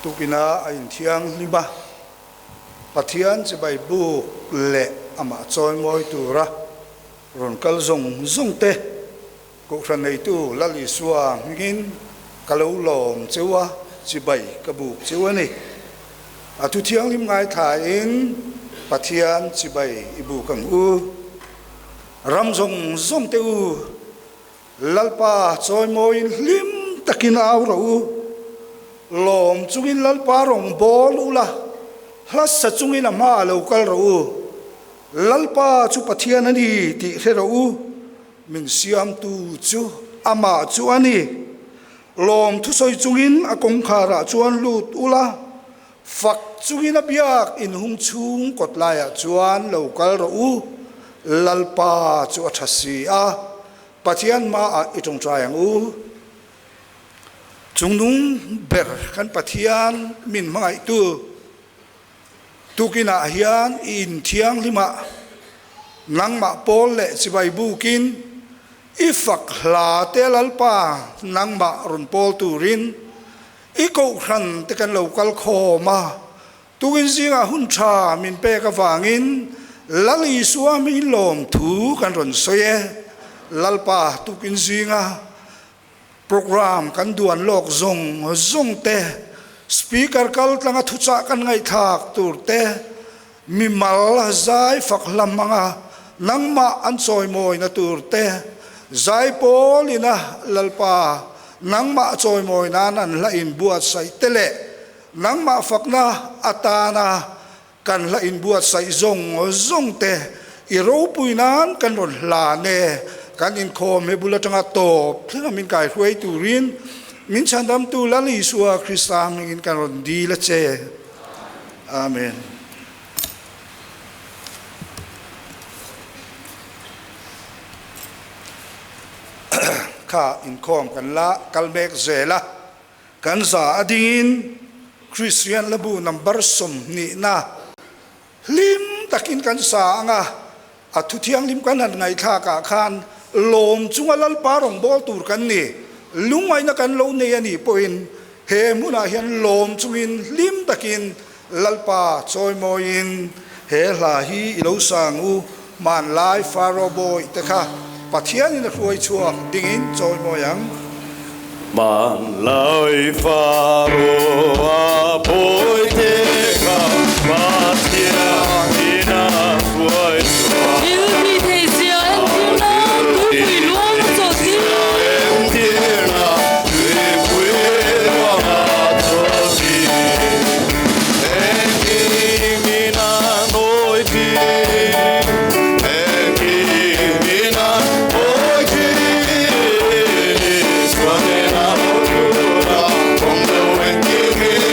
tukina ain thiang lima pathian che bai bu le ama choi moi tura ron kal zong te ko khan nei tu lali suwa ngin kalau lom chewa chi bai ka bu chewa ni atu thiang lim ngai tha in pathian chi bai ibu kang u ram zong te u lalpa choi moi lim takin aw ro u lom chungin lalpa rong bol ula hlas sa chungin ama local ro u lalpa chu pathian ani ti he ro u min siam tu chu ama chu ani lom thu soi chungin akong khara chuan lut ula fak chungin abiak in hung chung kotlaya chuan local ro u lalpa chu athasi a pathian ma a itong trayang u chungnung ber kan pathian min mangai tu tukina hian in thiang lima nangma pol le chibai bukin ifak hla te lalpa nangma ron pol turin iko khan te kan local khoma tuin zinga hun tha min pe ka wangin lali suami lom thu kan ron soye lalpa tukin zinga program kan duan lok zong te speaker kal tlanga thucha kan ngai thak tur te mi mal zai faklam manga nangma an choi moi na tur te zai polina lalpa nangma choi moi na nan la in buat sai tele nangma fakna atana kan la in buat sai zong te iro puinan kan ron la ne kan Inkhawm he bula tanga top thla min kai huai turin min chandam tu lali suwa Kristam in kan ron di la che amen kha Inkhawm kan la kalmek zela kan za adin Christian labu number som ni na lim takin kan sa anga athu thiang lim kan an ngai tha ka khan lom chunga lalpa rong bol tur kan ni lungmai na kan lo nei ani poin he muna hian lom chungin lim takin lalpa choi moin he hla hi ilo sang u man lai faro boy te kha pathian in huai chuak dingin choi moyang man lai faro a boy te kha pathian in huai chuak Give me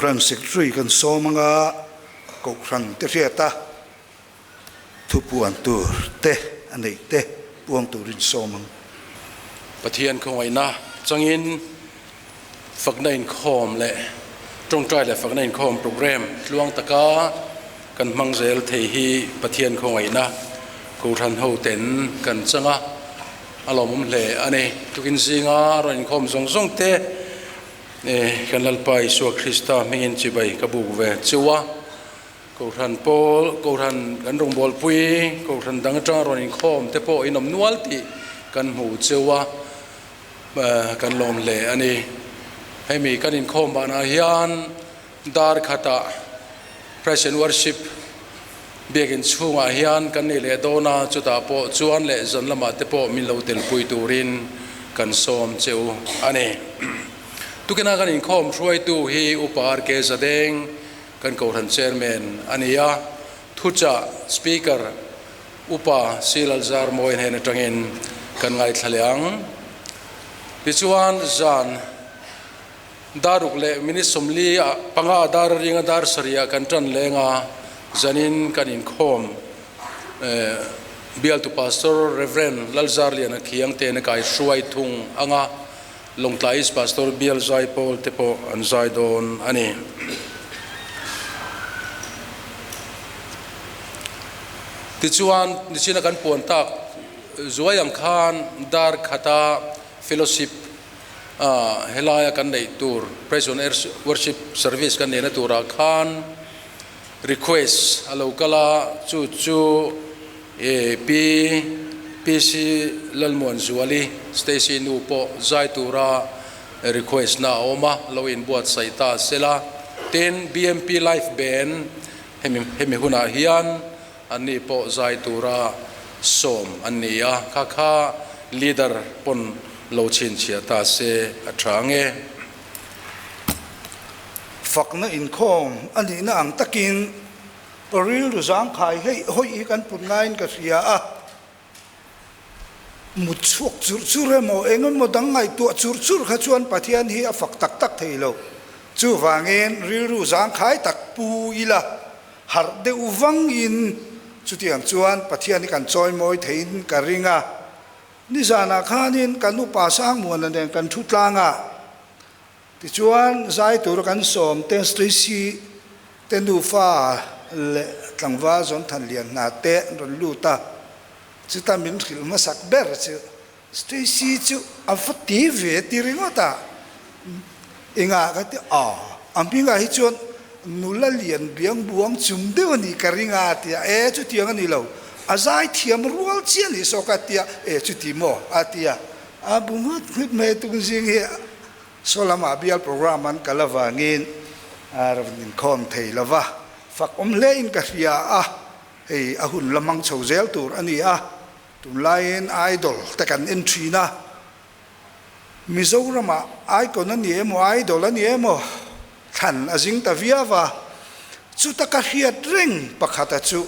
ran secretary kan so manga ko rang te riata thu puan tur te anei te puang turin so mang Pathian Khawai na changin Fakna Inkhawm le Tawngtai le Fakna Inkhawm program Lawngtlai kan mangzel thei hi Pathian Khawai na ko than ho ten kan changa alomum le ane tukin zinga ron Inkhawm zong te kan lalpai su Krista mengin chibai kabu ve chiwa ko than pol ko than kan rong bol pui ko than dang cha ron Inkhawm te po inom nual ti kan mu chiwa kan lom le ani hay mi kan Inkhawm ba na hian dar khata present worship begin chunga hian kan ni le dona chuta po chuan le zon lama te po min lo tel pui turin kan som cheu ani tukena kan Inkhawm hruai tu hi upar ke zadeng kan ko than chairman ania thucha speaker upa silal zar moin hen atangin kan ngai thaliang Pichuan zan daruk le minisomli panga dar ringa dar saria kan tan lenga zanin kan Inkhawm bial to pastor reverend lalzar lian khiang te na kai shuai thung anga Lawngtlai pastor bial zai pol te po an zai don ani tichuan nichina kan pon tak zuayang khan dar khata fellowship helaya kan nei tur praise and worship service kan nei na tura khan request alo kala chu PC lalmon zuali Stacy nu po zai tura request na oma lo in buat saita sela ten BMP life band hemi huna hian ani po zai tura som ania kha leader pon lo chin chia ta se athange Fakna Inkhawm ani na ang takin paril ruzang khai hei hoi kan pungain ka ria a muchuk chur mo engon mo dangai tu chur kha chuan Pathianni hi a fak tak theilo chu wangin ril ruzang khai tak pu ila har de uwang in chutiang chuan Pathianni kan choi moi thein ka ringa nizana khanin kanu pasang muan nen kan thutlanga ti chuan zai tur kan som ten Stacy tenu fa le tlangwa zon than lian na te ron luta chuta min khil ma sak ber chu Stacy chu afati ve ti ringota inga ka ti ampinga hi chuan nula lian biang buang chum dewani karinga ti chu tiang ani lo azai thiam rual chian hi sokatia chu ti mo atia abungut khut me tu jing hi solama bial program an kalawangin arvin Inkhawm thei lava fak le in ka ria hei ahun lamang chhozel tur ani tumlain idol takan entry na Mizorama icon ani emo idol ani emo than azing taviava chutaka hiat ring pakhata chu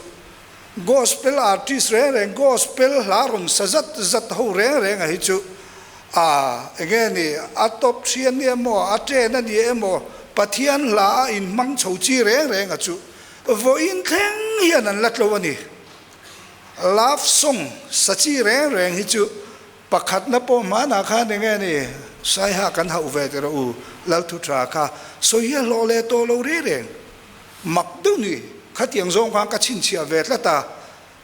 gospel artist reng gospel larum sajat zat ho reng hi chu again atop thian ni emo ate na ni emo pathian la in mang chhochi reng chu vo in theng hian an latlo ani love song sachi reng hi chu pakhat na po mana kha ni sai ha kan hau ve te ro lal thu tra kha so hi lo le to lo reng mak du ni khatiang zong khang ka chin chia ve tla ta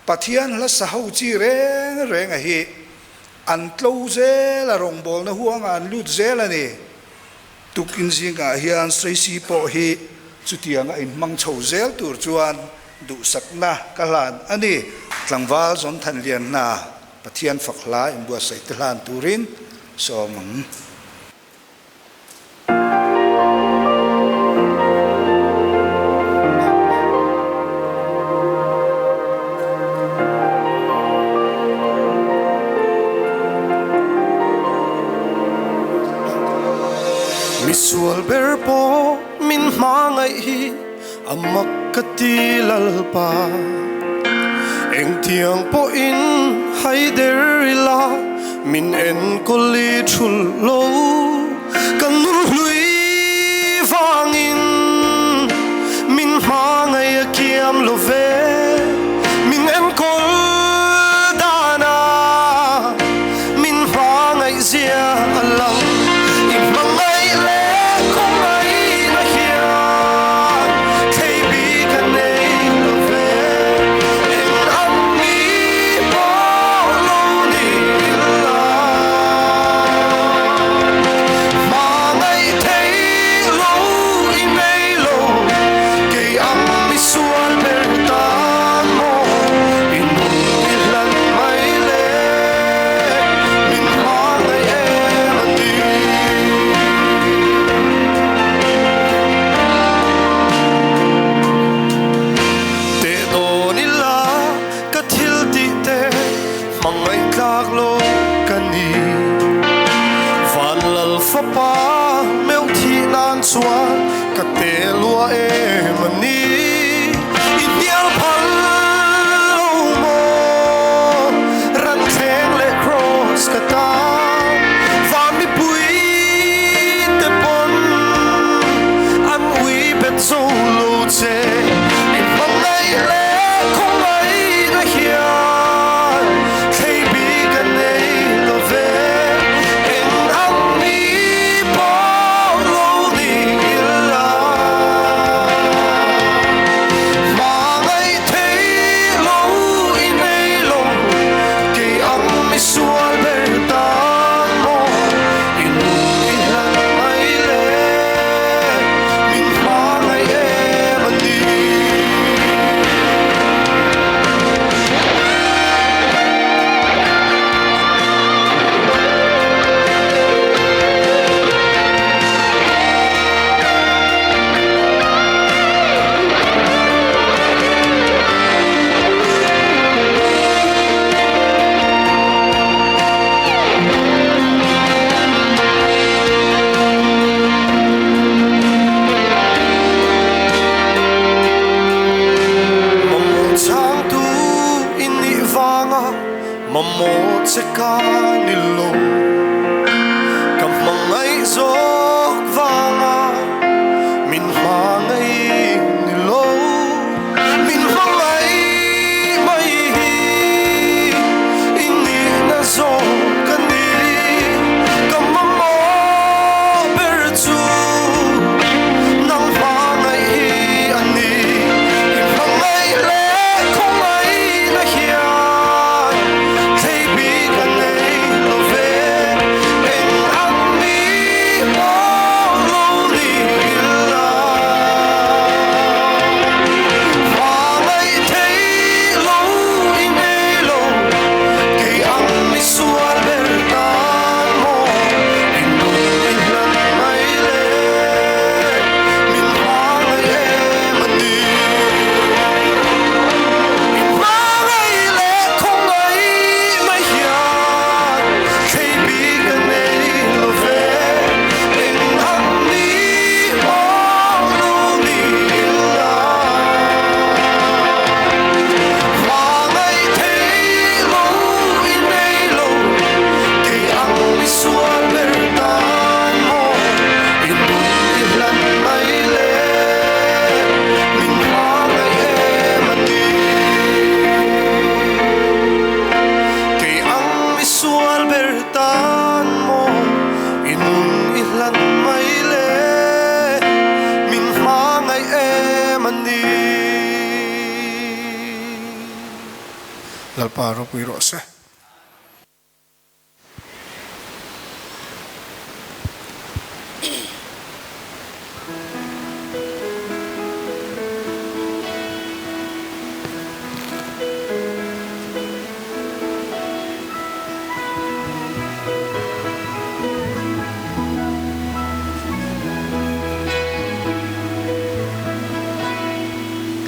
Pathian la sahau chi reng hi an tlo ze la rong bol na huang an lut ze la ni tukin zinga hian Stacy po hi chutianga in mang chho zel tur chuan du sakna kalan ani tlangwal zon than lian na Pathian fakla in bua sai tlan turin so mang Misual berpo min mangai hi amakati lalpa eng tiang po in haiderila min en koli thul lo kan lui vangin suan ka te lua e mani ideal pal mo ran theng le cross ka ta va mi pui te pon am ui bet zo lo che in mong nai le không ai na hian thei bi ka nei lo ve en am mi po lo ni la ma ngai thei lo i nei lo ke am mi sual ber ta mo in i lan mai le min ma ngai e mani Mamo chang tu in ni vanga mamo cheka ni lo kam mangai zok vanga min mangai ni lo min mangai mai hi in ni na zok kan ni kam mamo ber chu nang mangai hi ani in mangai le không ai na hian thei bi kan nei lo ve en am mi mo lo ni la ma ngai thei lo i nei lo ke am mi sual ber tan mo in nu i lan mai le min ma ngai e mani ma ngai le không ai mai hian thei bi kan nei lo ve en am mi mo lo ni la ma ngai thei lo i nei lo ke am mi sual ber tan mo in nu i lan mai le min ma ngai e mani ke ang isual bertan mo inun ihlan mai le min mangai e mani lalparo puiro se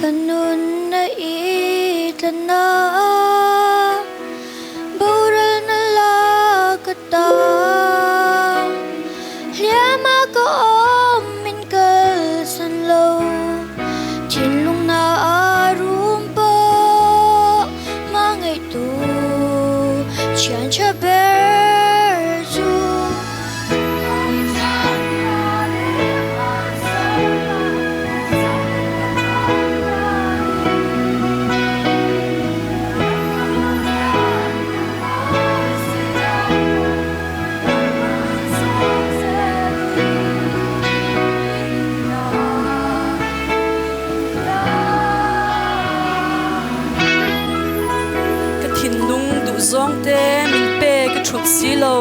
Kanun na itana Bural na lakata Liama ka min kalsan lo Chinlong na arumpa Mangay tu Chian cha berzu Thin lung du zong te min pe ka thut si lo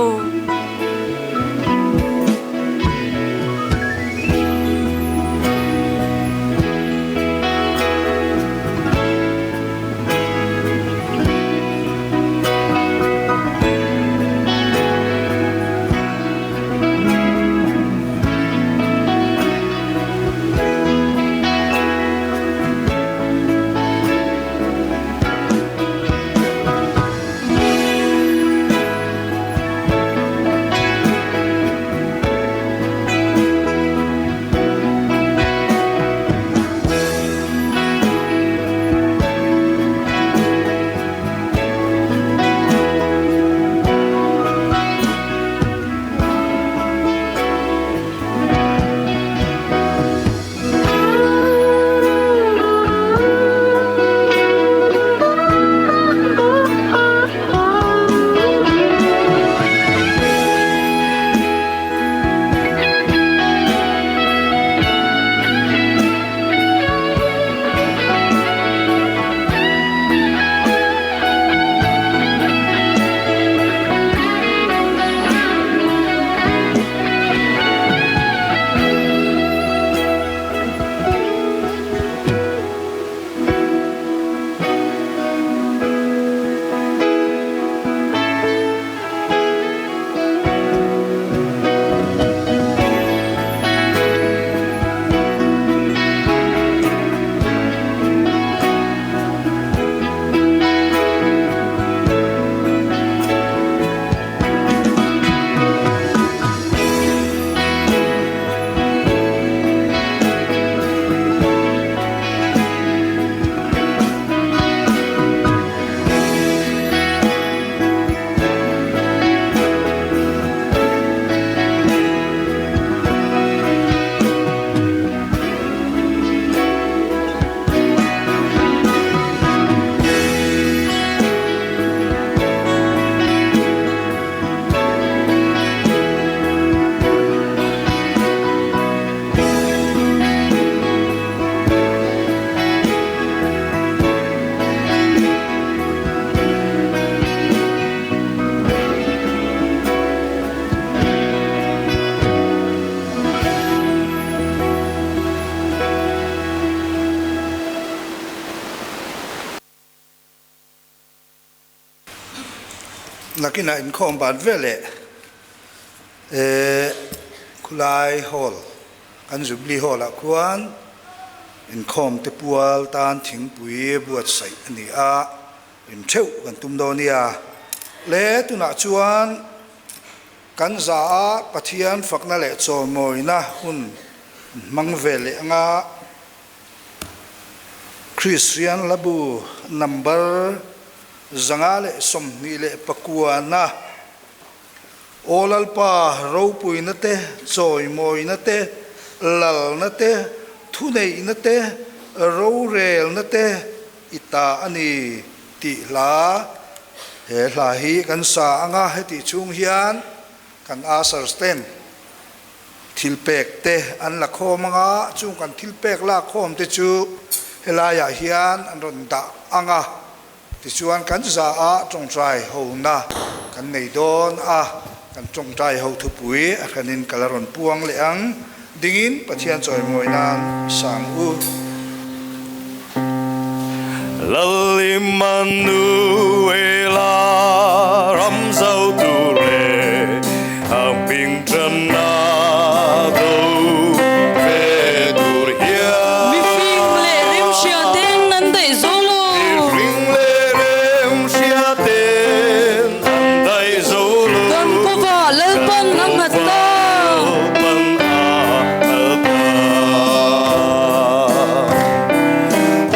nakina Inkhawm ban vele khulai hall kan Jubilee hall khuan Inkhawm te pual tan thingpui buat sai ani a rim theu kan tum do nia le tuna chuan kan za a pathian fakna le chawmoina hun mang vele anga Christian labu number zanga le somni le pakuana olalpa ropui na te choi moi na te lal na te thunei na te ro rel na te ita ani ti la he la hi kan sa anga he ti chung hian kan asar sten thilpek te an la khom anga chung kan thilpek la khom te chu helaya hian an ron da anga ti chuan kan za a Tawngtai ho na kan nei don a kan Tawngtai ho thupui a kanin kalaron puang le ang dingin pathian choi moi nan sang u Lalimanuela ramzau tu re ang ping trần na do ve tur hia mi phim lệ rim xia tên nan dei zolo ring le rem sia ten an dai zo lu kan ko va lel pan nang na ta pan a alpa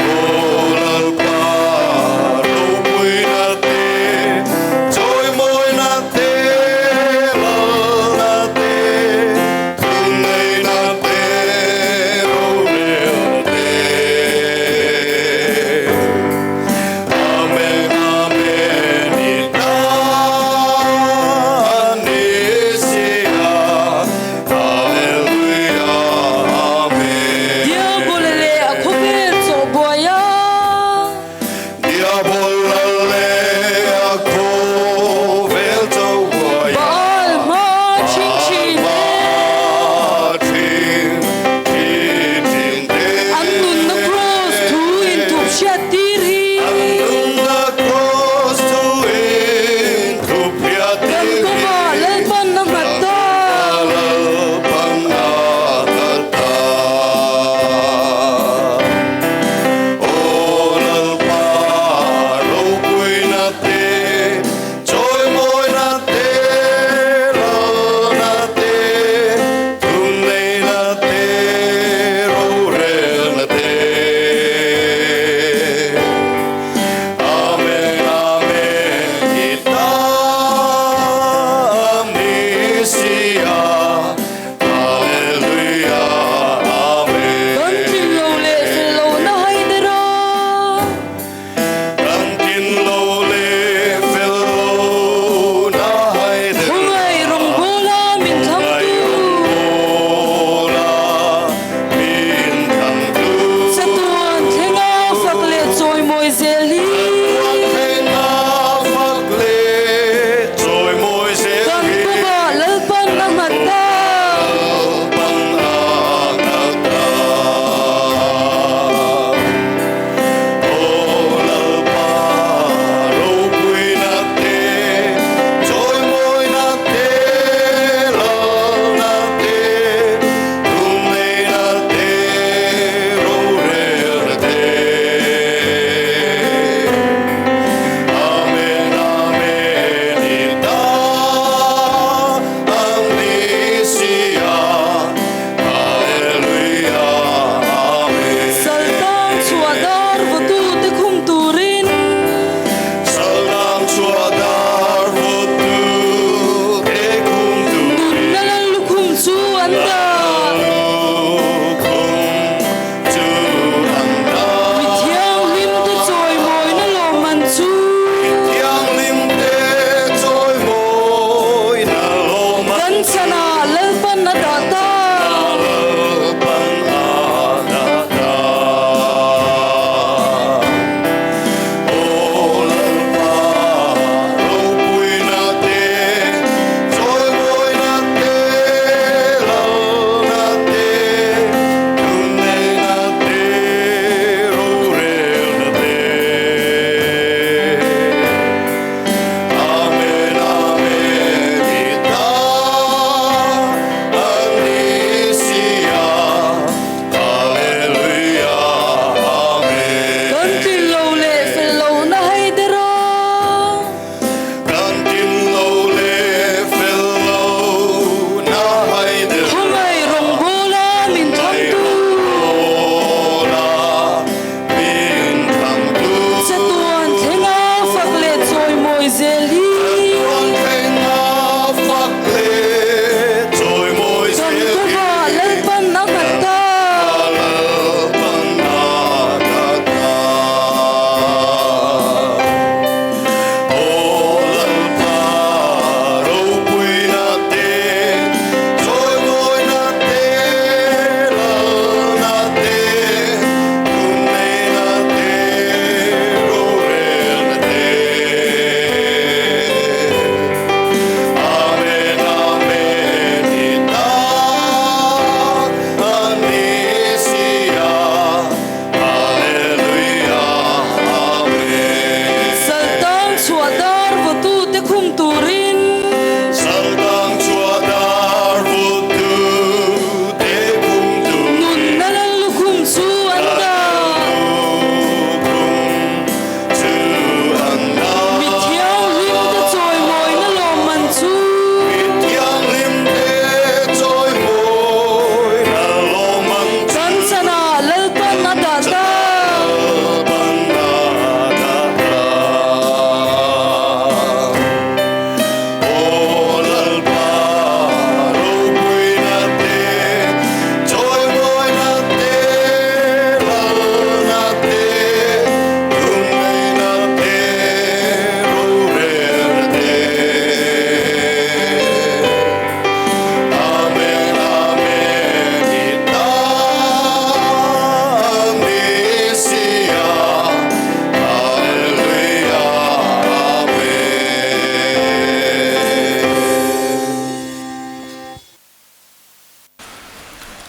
olal pa ro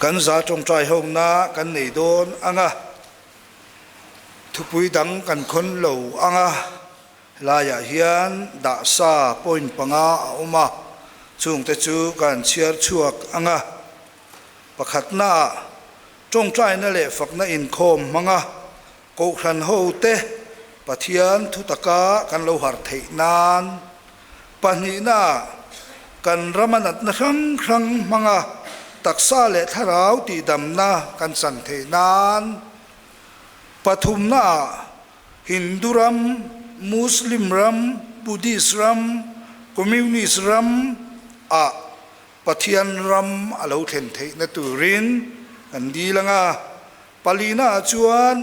kan za trong trai hong na kan nei don anga thupui dang kan khon lo anga laya hian da sa point panga oma chung te chu kan chiar chuak anga pakhat na trong trai na le fakna Inkhawm manga ko khan ho te pathian thu taka kan lo har thei nan pani na kan ramanat na rang manga taksa le tharau ti dam na kan san thei nan pathum na Hinduram Muslim ram Buddhist ram Communist ram a Pathian ram alo then thei na turin kan di langa palina chuan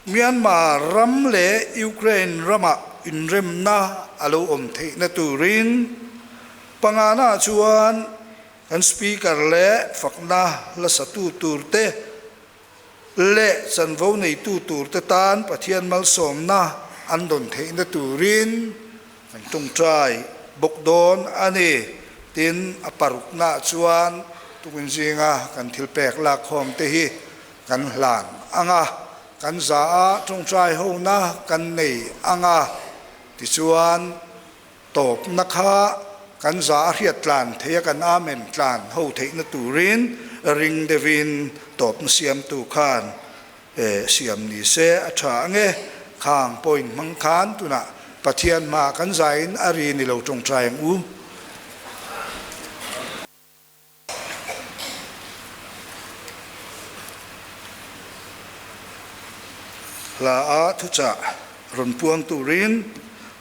Myanmar ram le Ukraine rama inrem na alo om thei na turin pangana chuan kan speaker le Fakna la satu turte le sanvo nei tu turte tan pathian mal som na andon thei na turin kan Tawngtai bokdon ani tin aparuk na chuan tukin zinga kan thilpek lak khom te hi kan hlan anga kan za Tawngtai ho na kan nei anga ti chuan top na kha kan za riat tlan thei kan amen tlan ho thei na turin ring devin top siam tu khan siam ni se atha nge khang point mang khan tuna pathian ma kan zain ari ni lo Tawngtai u la a thu cha ron puang turin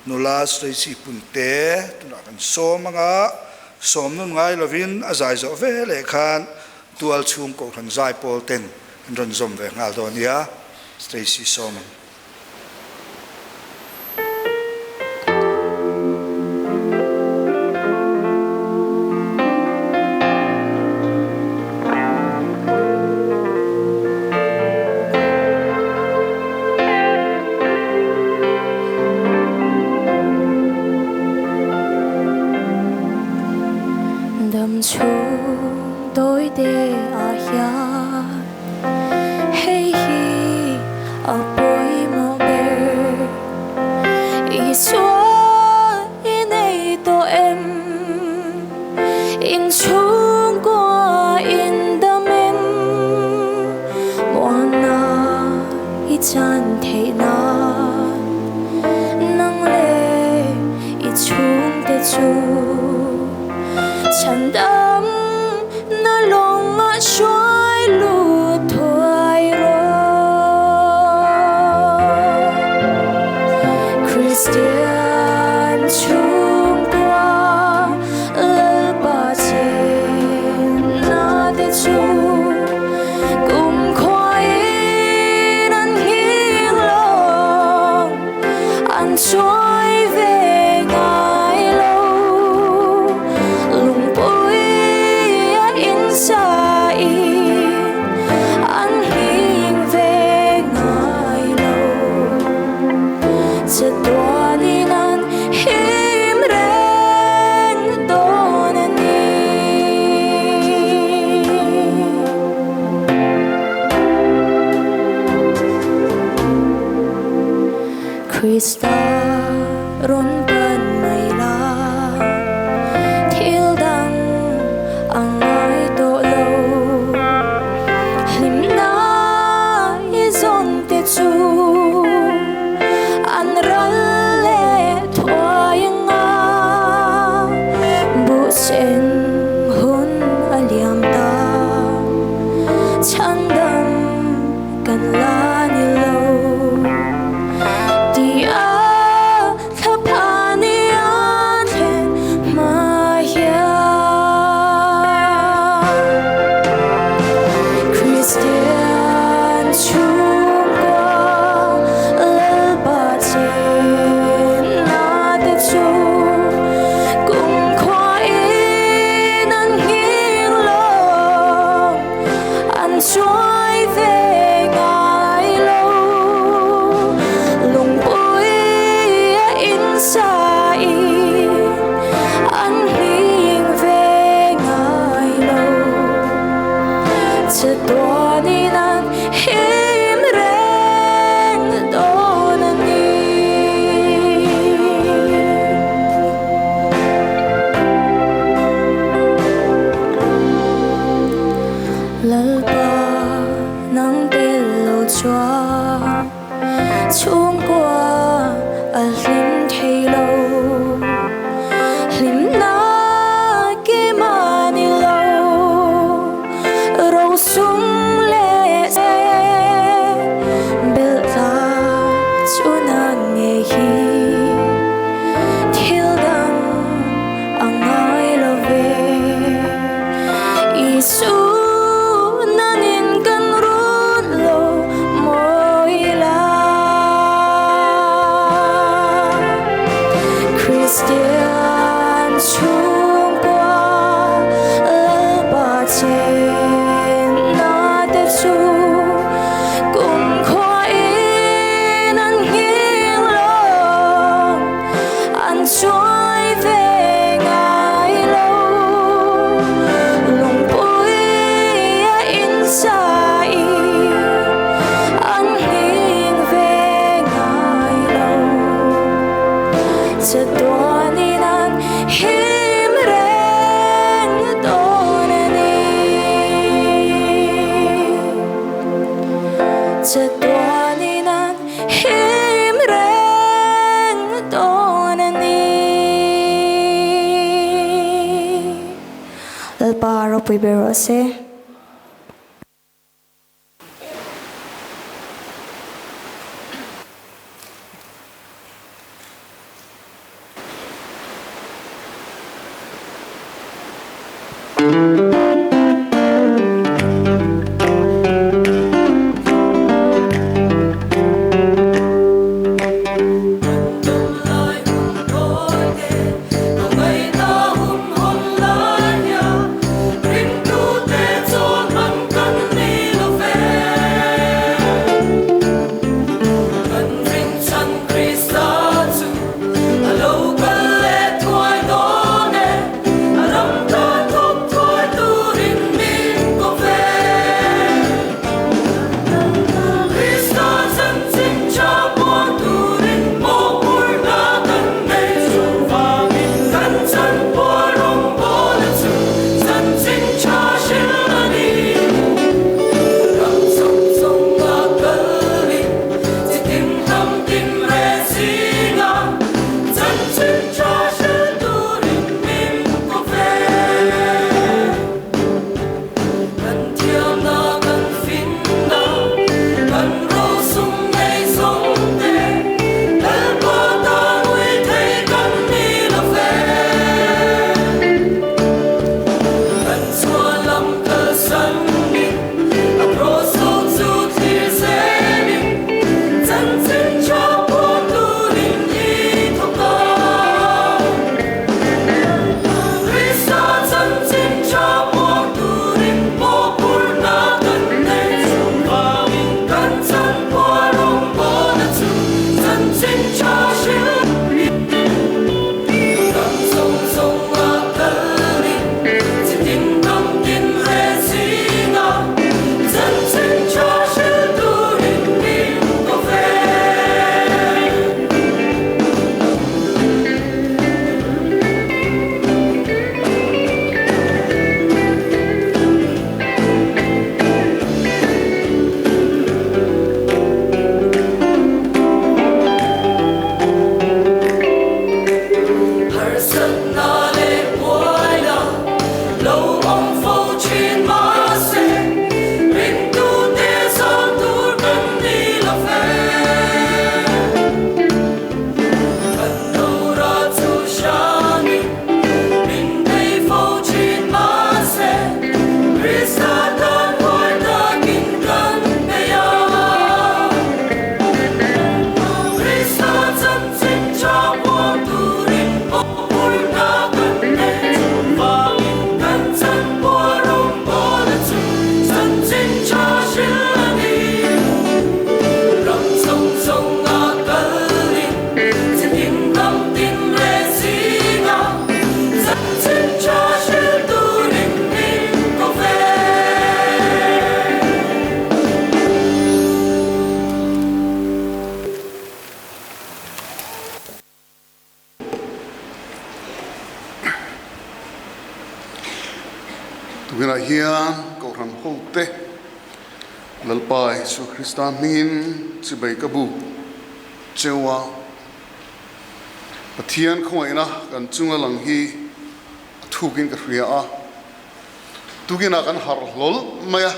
nula Stacy punte tuna kan somanga som nun ngai lovin azai zo ve le khan tual chung ko khan zai pol ten ron zom ve ngal don ya Stacy som Di a thapani Christian chung qua lỡ ba trên na te chu cùng khoa in ăn nghiêng lòng ăn trôi về ngài lâu lòng bối in sai ăn nghiêng về ngài lâu chợt toan in ăn him reng đón chợt toan in ăn him reng đón lalpa ro pui bero se Tugina hian ko ram hote lalpai su Krista min chibai kabu chewa pathian khoina kan chunga lang hi thukin ka hria a tugina kan har lol maya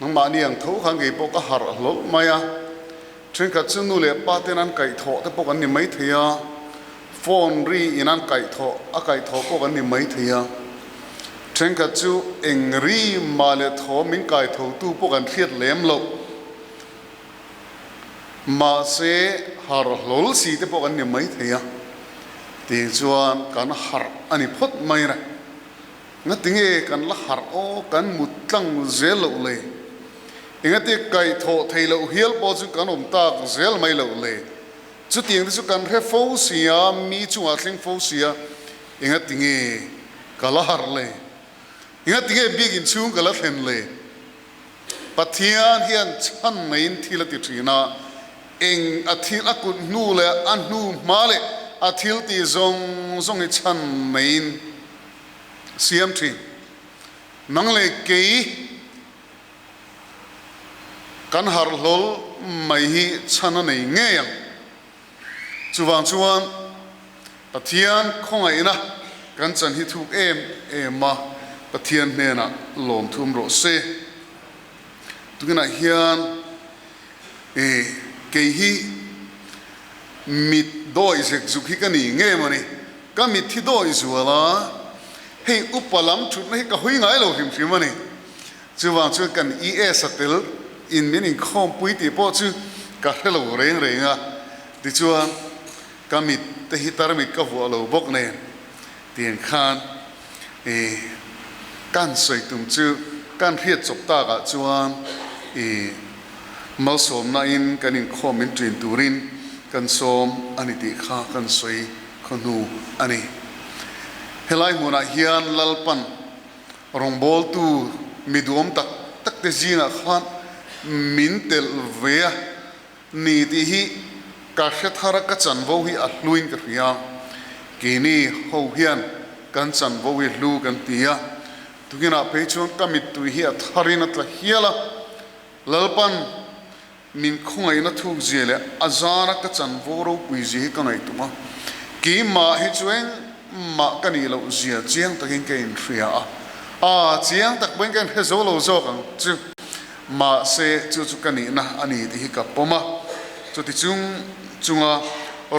nang ma ni ang tho khang ge pok ka har lol maya thren ka chunu le patenan kai tho te pok an ni mai thia phone ri inan kai tho a kai tho pok an ni mai thia thren ka chu engri male tho min kai tho tu pok an thiat lem lo ma se har lol si te pok an ni mai thia tiếng chuan kan har ani phot mai na nga tinge kan la har o kan mut tlang zel lo le inga te kai tho thei lo hial po chu kan om ta zel mai lo le chu tiếng chu kan he fo sia mi chu a tling fo sia inga tinge kala har le inga tinge big in chu kala thlen le pathian hian chan main thila ti thina eng athil akut nu le an nu ma le athil ti zong i chan main siam thi nang le ke kan har lol mai hi chana nei nge yang chuwang chuan pathian khongai na kan chan hi thuk em ma pathian hne na lom thum ro se tugina hian ke hi mit doi sek zukhi kani nge mani ka mit thi doi zuala hei upalam thut na ka hui ngai lo him mani chuwang chu kan satel in min Inkhawm pui ti po chu ka hello reng renga ti chuan ka mit te hi tar mit ka vo lo bok ne tien khan kan soi tum chu kan riat chop ta ka chuan mal som na in kan Inkhawm min trin turin kan som ani ti kha kan soi khonu ani helai muna hian lalpan rongbol tu midum tak te zinga khan min tel vea ni ti hi ka thara ka chan vo hi a hluin ka ria kini ho hian kan chan vo hi hlu kan tia tugina pe chuan kamit tu hi a tharina tla hiala lalpan min khongai na thuk zele azara ka chan vo ro pui ji ka ngai tuma ki ma hi chueng ma kani lo zia chiang takin ke in ria a chiang tak ben kan he zo lo zo kan chu ma se chu kani na ani ti hi ka poma chu ti chunga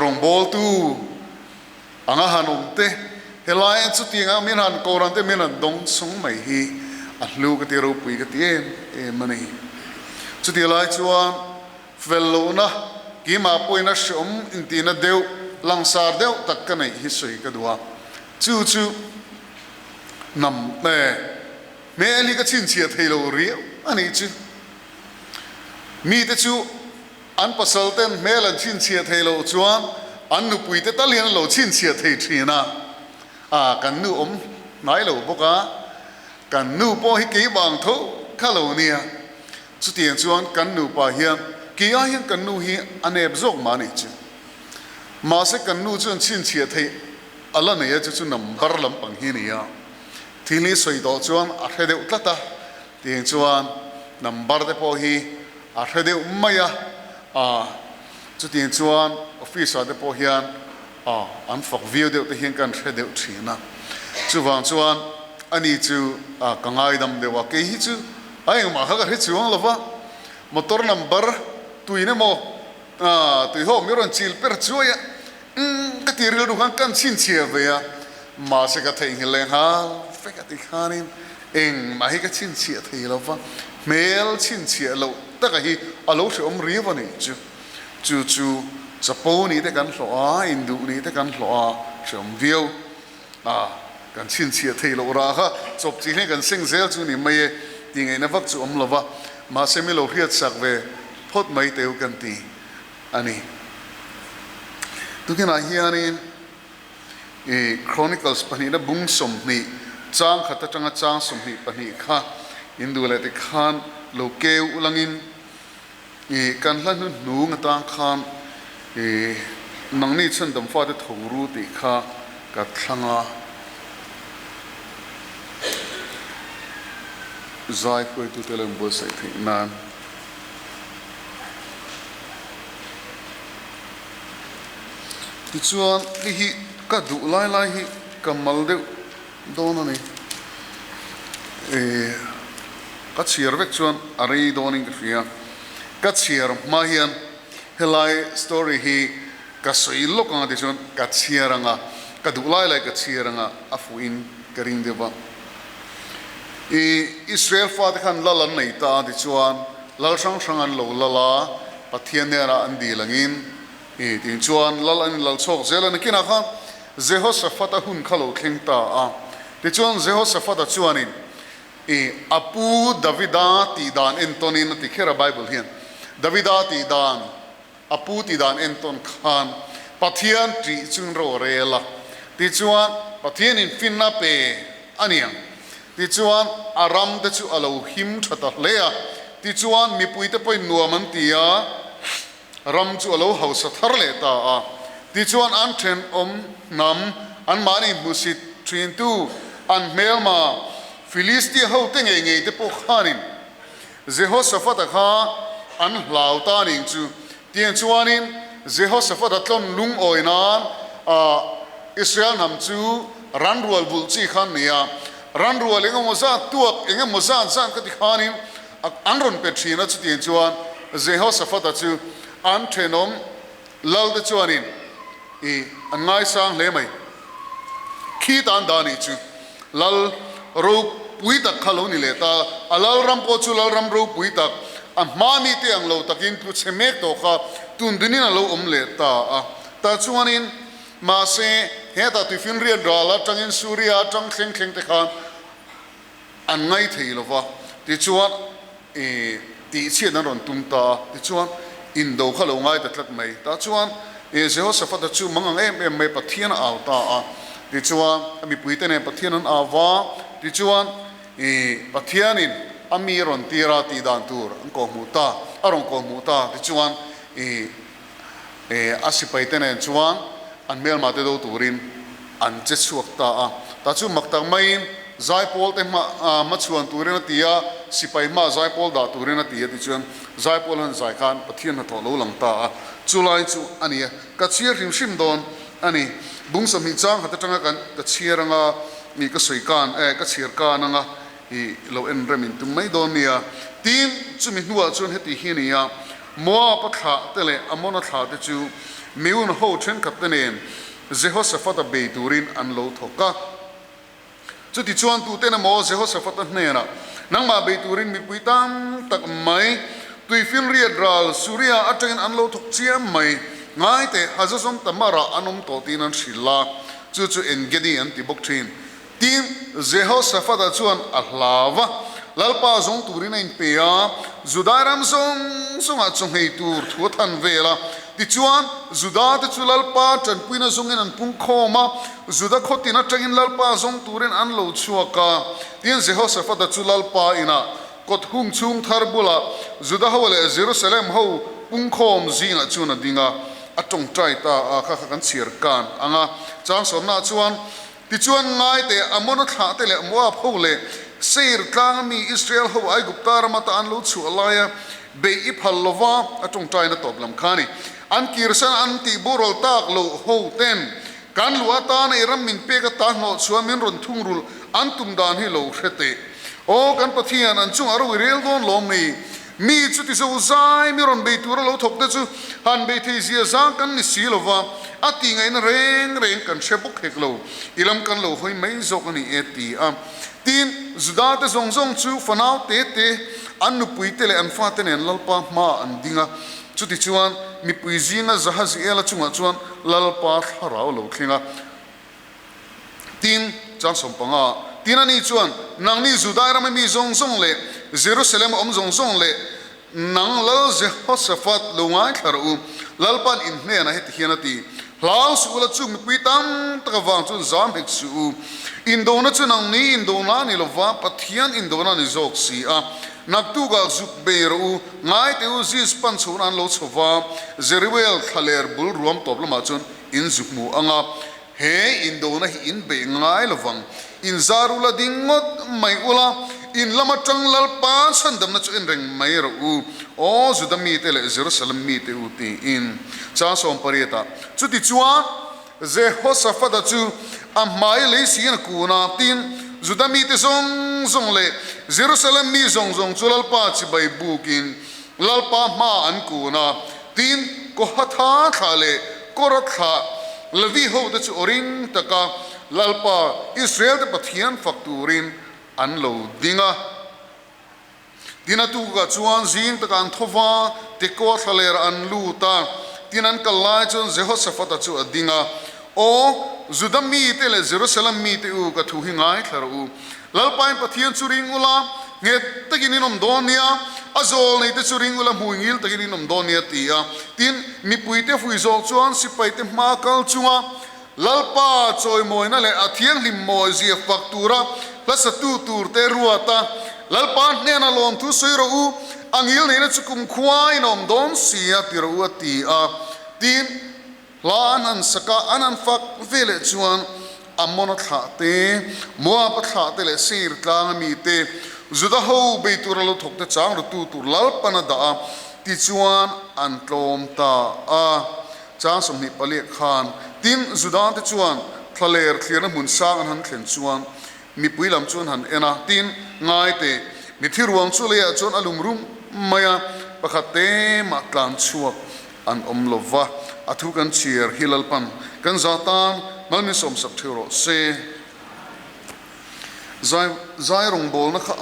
rongbol tu anga hanom te helai chu ti nga min han koran te min dong song mai hi a hlu ka ti ro pui ka ti mani chu ti lai chuan vello na ki ma poina shom intina deu langsar deu tak ka nei hi soi ka duwa chu nam me ali ka chin chia thelo ri ani chu mi te chu an pasal ten melan chin chia thelo chuan an nu pui te talian lo chin chia thei thina kan nu om nai lo boka kan nu po hi ki bang tho khalo nia chu tiang chuan kan nu pa hian ki a hian kan nu hi aneb zok ma ni chu ma se kan nu chuan chin chia thei ala nei chu number lam pang hi nia thili soi do chuan a hedeu tlata tiang chuan number de po hi a hedeu maya chu tiang chuan officer de po hian an fak view de te hian kan hedeu thina chuwang chuan ani chu kangai dam de wa ke hi chu ai ma ha ga hi chuang lova motor number tuine mo tui ho miron chil per chuya ka tiril du kan chin chia ve ya ma se ka thei le ha fe ka ti khanin eng ma hi ka chin chia thei lova mel chin chia lo ta ka hi alo shom ri wa ni chu sapo ni te kan hlo a indu ni te kan hlo a shom view kan chin chia thei lo ra ha chop chi ne kan sing zel chu ni mai ting ai na vak chu om lova ma se mi lo riat sak ve phot mai teu kan ti ani tukena hianin chronicles pani na bung som ni chang khata changa chang som ni pani kha indu le te khan lo keu ulangin kan hlan nu ngata khan nang ni chen dam fa de thoru ti kha ka thlanga zai khoi tu telem bo sai thi nan ti chuan hi ka du lai hi kamal de don ani ka chiar vek chuan ari doning ka fia ka chiar ma hian helai story hi ka soi lokang de chuan ka chiaranga ka du lai ka chiaranga afuin karing deba Israel fa de khan lalan nei ta di chuan lal sang sangan lo lala Pathianni ra an di langin tin chuan lal an lal chok zel an kina khan Jehoshaphat a hun khalo thleng ta a ti chuan Jehoshaphat a chuanin apu Davida ti dan entonin ti khera Bible hian Davida ti dan apu ti dan enton khan pathian tri chun ro rela ti chuan pathian in finna pe aniang ti chuan aram te chu alo him thata hlea ti chuan mi pui te poi nuam an tia ram chu alo hausa thar le ta a ti chuan an then nam an mani musit thin tu an melma Philistia ho te ngei te po khanin Jehoshaphat kha an hlau ta ning chu tiang chuanin Jehoshaphat atlon lung oinan Israel nam chu ran rual bul chi khan nia ran rual engamoza tuak engamoza zan ka ti khanin anron petrina chu tiang chuan Jehoshaphat chu an thenom lal te chuanin an ngai sang le mai khi tan dani chu lal ro pui tak khalo ni le ta alal ram po chu lal ram ro pui tak mami te ang lo takin tu chemek to kha tun dunin lo le ta ta chuanin ma se he ta tu fin ria dala tangin suria tang thleng te khan an ngai thei lo wa ti chuan ti chian na ron tum ta ti chuan in do khalo ngai ta tlat mai ta chuan Jehoshaphat chu mangang em mai pathian aw ta ti chuan ami puite ne pathian an awa ti chuan pathianin ami ron tira ti dan tur an ko muta arong ko muta ti chuan asipai tenen chuan an mel ma te do turin an che chuak ta chu maktak mai zai pol te ma chuan turin tia sipai ma zai pol da turin tia ti chuan zai pol han zai khan pathian na tho lo lang ta chulai chu ania ka chiar hrim shim don ani bungsam hi chang hata tanga kan ka chiaranga ni ka soikan ka chiar kan anga lo en remin tum mai don nia tin chumi nuwa chun heti hinia mo patha tele amona tha te chu meun ho chen kap tenen Jehoshaphat be turin an lo thoka chu ti chuan tu te na mo Jehoshaphat ne na nang ma be turin mi puitam tak mai tui fin ria dral suria ateng an lo thok chiam mai ngai te hazasom tamara anom to tin an shila chu en gedi an ti bok thin tin Jehoshaphat chuan ahlawa lalpa zong turin in pea zudaram zong a chung hei tur thu than vela ti chuan zuda te chu lalpa chan puina zong in an pung khoma zuda khotina tangin lalpa zong turin an lo chuaka tin Jehoshaphat chu lalpa ina kot hung chung tharbula zuda hawale Jerusalem ho pung khom zinga chuna dinga atong trai ta kha kan chir kan anga chang somna chuan ti chuan ngai te amona tha te le moa phole seir tlang mi Israel ho ai guptar mata an lo chu alaya be iphalova atong trai na toplam khani an kirsan an ti borol tak lo ho ten kan luata na iram min pe ka ta no chuamin ron thungrul an tum dan hi lo hrete o kan pathian an chung aru rel don lom mi chu ti zo zai mi ron be tur lo thok te chu han be thi zia za kan ni silova ati ngai na reng kan shebuk heklo ilam kan lo hoi mai zo kan ni eti tin zuda te zong chu fanau te an nu pui te le an fa te nen lalpa ma an dinga chu ti chuan mi pui zinga zahaz ela chunga chuan lalpa tharau lo thlinga tin chang sompanga tinani chuan nang ni zuda ram mi zong le Jerusalem zong le nang lal Jehoshaphat lungai tharu lalpan in hne na het hianati laus ula chung pitam takawang chun zam hek su indona chunang ni indona ni lova pathian indona ni zok si naktu ga zuk beru ngai te u zis pan chun an lo chowa Zeruel thaler bul ruam toplama chun in zukmu anga he indona hi in be ngai lovang in zarula dingot mai ula in lama changlal pa sandam na chu in reng mai ro o zudami te le Jerusalem mi te uti in cha som parieta chu ti chuan Jehoshaphat chu amai le sin ku na tin zudami te zong le Jerusalem mi zong chulal pa chi bai bukin lalpa ma an ku na tin ko hatha khale koratha lavi ho de chu oring taka lalpa Israel te pathian fakturin an lo dinga dinatu ga chuan zing ta kan thova te ko thaler an luta tinan kalai chun Jehoshaphat chu adinga o Judami te le Jerusalem mi te u ka thu hi ngai thlar u lalpai pathian churing ula nge takin inom donia azol nei te churing ula muingil takin inom donia tia tin mi puite fui zol chuan sipai te ma kal chunga lalpa choi moina le athiang lim moi zia faktura la satu tur te ruata lalpa nena lom thu soiro u angil nei na chukum khwai nom don sia tiro u ti a tin la anan saka anan fak vele chuan amona tha te moa pa tha te le sir tlang mi te zuda ho be tur lo thok te chang ru tu tur lal pana da ti chuan an tlom ta a chang som ni pali khan tin zuda te chuan thaler thliana mun sang an han thlen chuan mi puilam chuan han ena tin ngai te mi thiruang chu le chuan alum rum maya pakhate ma tlan chuak an omlova athu kan chiar hilal pan kan zatan malmi som sak thiro se zai rong bol na kha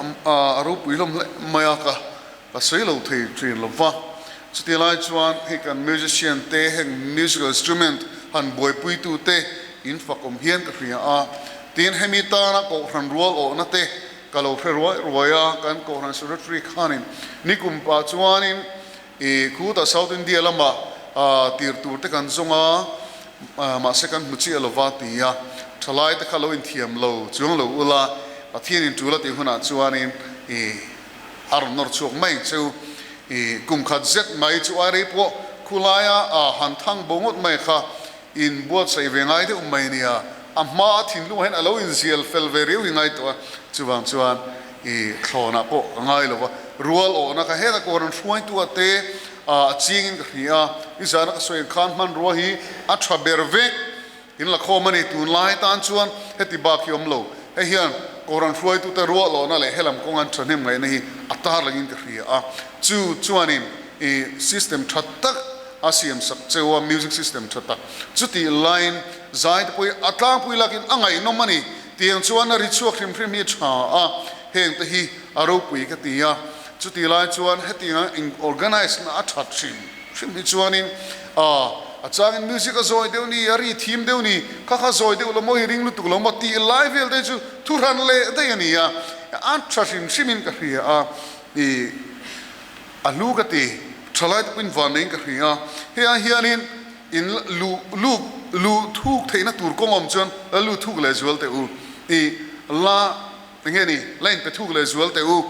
aru puilom le maya ka sei lo thei trin lova chutilai chuan he kan musician te heng musical instrument han boy pui tu te in fakom hian ka ria a tin hemita na ko ran rual o na te kalo ferwa roya kan ko ran secretary khanin nikum pa chuanin e khu ta south india lama tir tur te kan zonga ma second muchi alovati ya thalai te khalo in thiam lo chung lo ula pathian in tula te huna chuanin e ar nor chuk mai chu e kum khat zet mai chu ari po khulaya han thang bongot mai kha in buat sai vengai te umai nia amma thin lu hen alo in zial fel veriu ngai to chuwang chuan e thlona po ngai lo rual o na ka he ka koran thruai tu ate ching in ria isana ka soin khan man ro hi a thaberve in la khomani tun lai tan chuan heti ba khiom lo he hian koran thruai tu ta ro lo na le helam kongan thanem ngai nei atar langin ka ria a chuanin e system thattak asiam sak chewa music system thattak chuti line zai pui atlang pui lakin angai no mani tiang chuan na ri chuak hrim hrim hi tha a heng te hi aro pui ka tia chuti lai chuan hetinga in organize na athat hrim hi chuanin a changin music a zoi deuni ari theme deuni kha zoi deu lo mo hi ring lu tu lo ma ti live vel de chu thuran le de ani ya an thashin shimin ka ria a e alu ka ti thalai pin vaning ka ria he a hianin in lu thuk theina tur kongom chuan lu thuk le zual te u e la ngeni line pe thuk le zual te u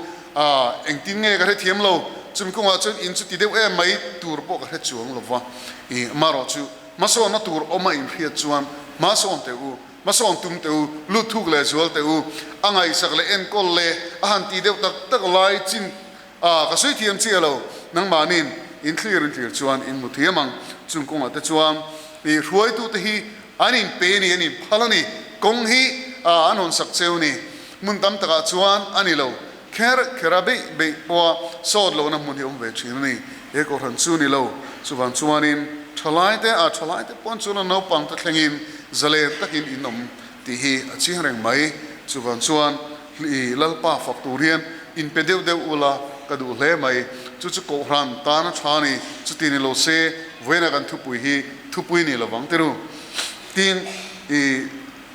engtin nge ka the thiam lo chum konga chuan in chu ti deu e mai tur po ka the chuang lo wa e maro chu maso na tur o mai phia chuan maso te u maso tum te u lu thuk le zual te u angai sak le en kol le a han ti deu tak lai chin ka sui thiam chi lo nang manin in clear chuan in muthiamang chung konga te chuan e ruai tu te hi anin pe ni anin phalani kong hi anon sak cheu ni mun tam taka chuan ani lo kherabe be po sod lo na mun hi ve thin ni e ko ran chu ni lo chuwan chuanin thalai te pon chu no pang ta thlengin zale takin inom ti hi achi reng mai chuwan chuan li lalpa factorian in pedeu deu ula kadu hle mai chu ko ran ta na thani chu ti ni lo se vena kan thupui ni lo wang teru tin e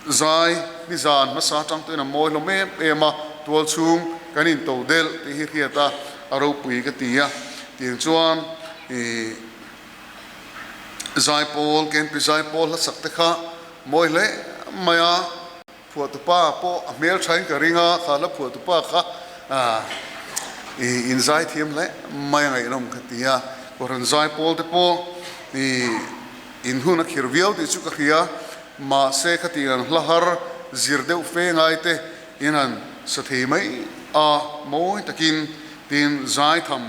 zai ni zan ma sa tang te na moi lo me ema tual chung kanin to del ti hi hiata aro pui ka tia tin chuan e zai pol ken pi zai pol la sak te kha moi le maya phu tu pa po mel thain ka ringa khala phu tu pa kha in zai thiam le maya ngai rom ka tia koran zai pol te po in huna khirviau ti chu ka khia ma se khatian lahar zirdeu fe ngai te inan sathei mai moi takin tin zai tham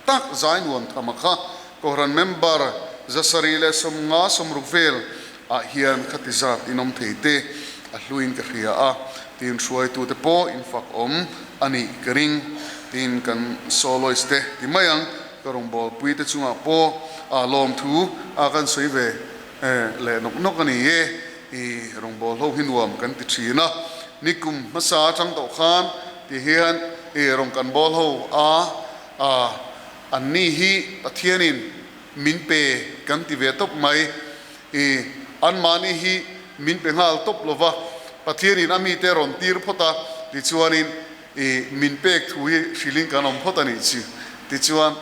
tak zai nuam thamakha koran member zasarile somnga somruvel hian khatiza inom theite a hluin ka khia tin shuai tu te po in fak ani kering tin kan soloiste ti mayang karong bol pui te chunga po lom thu kan soi ve le nok ani ye i rong bol ho hinwam kan ti thina nikum masa chang to khan ti hian rong kan bol ho anni hi pathianin min pe kan ti ve top mai an mani hi min pengal top lova Pathianni ami te ron tir phota ti chuanin min pek thui shilling kanom phota ni chi ti chuan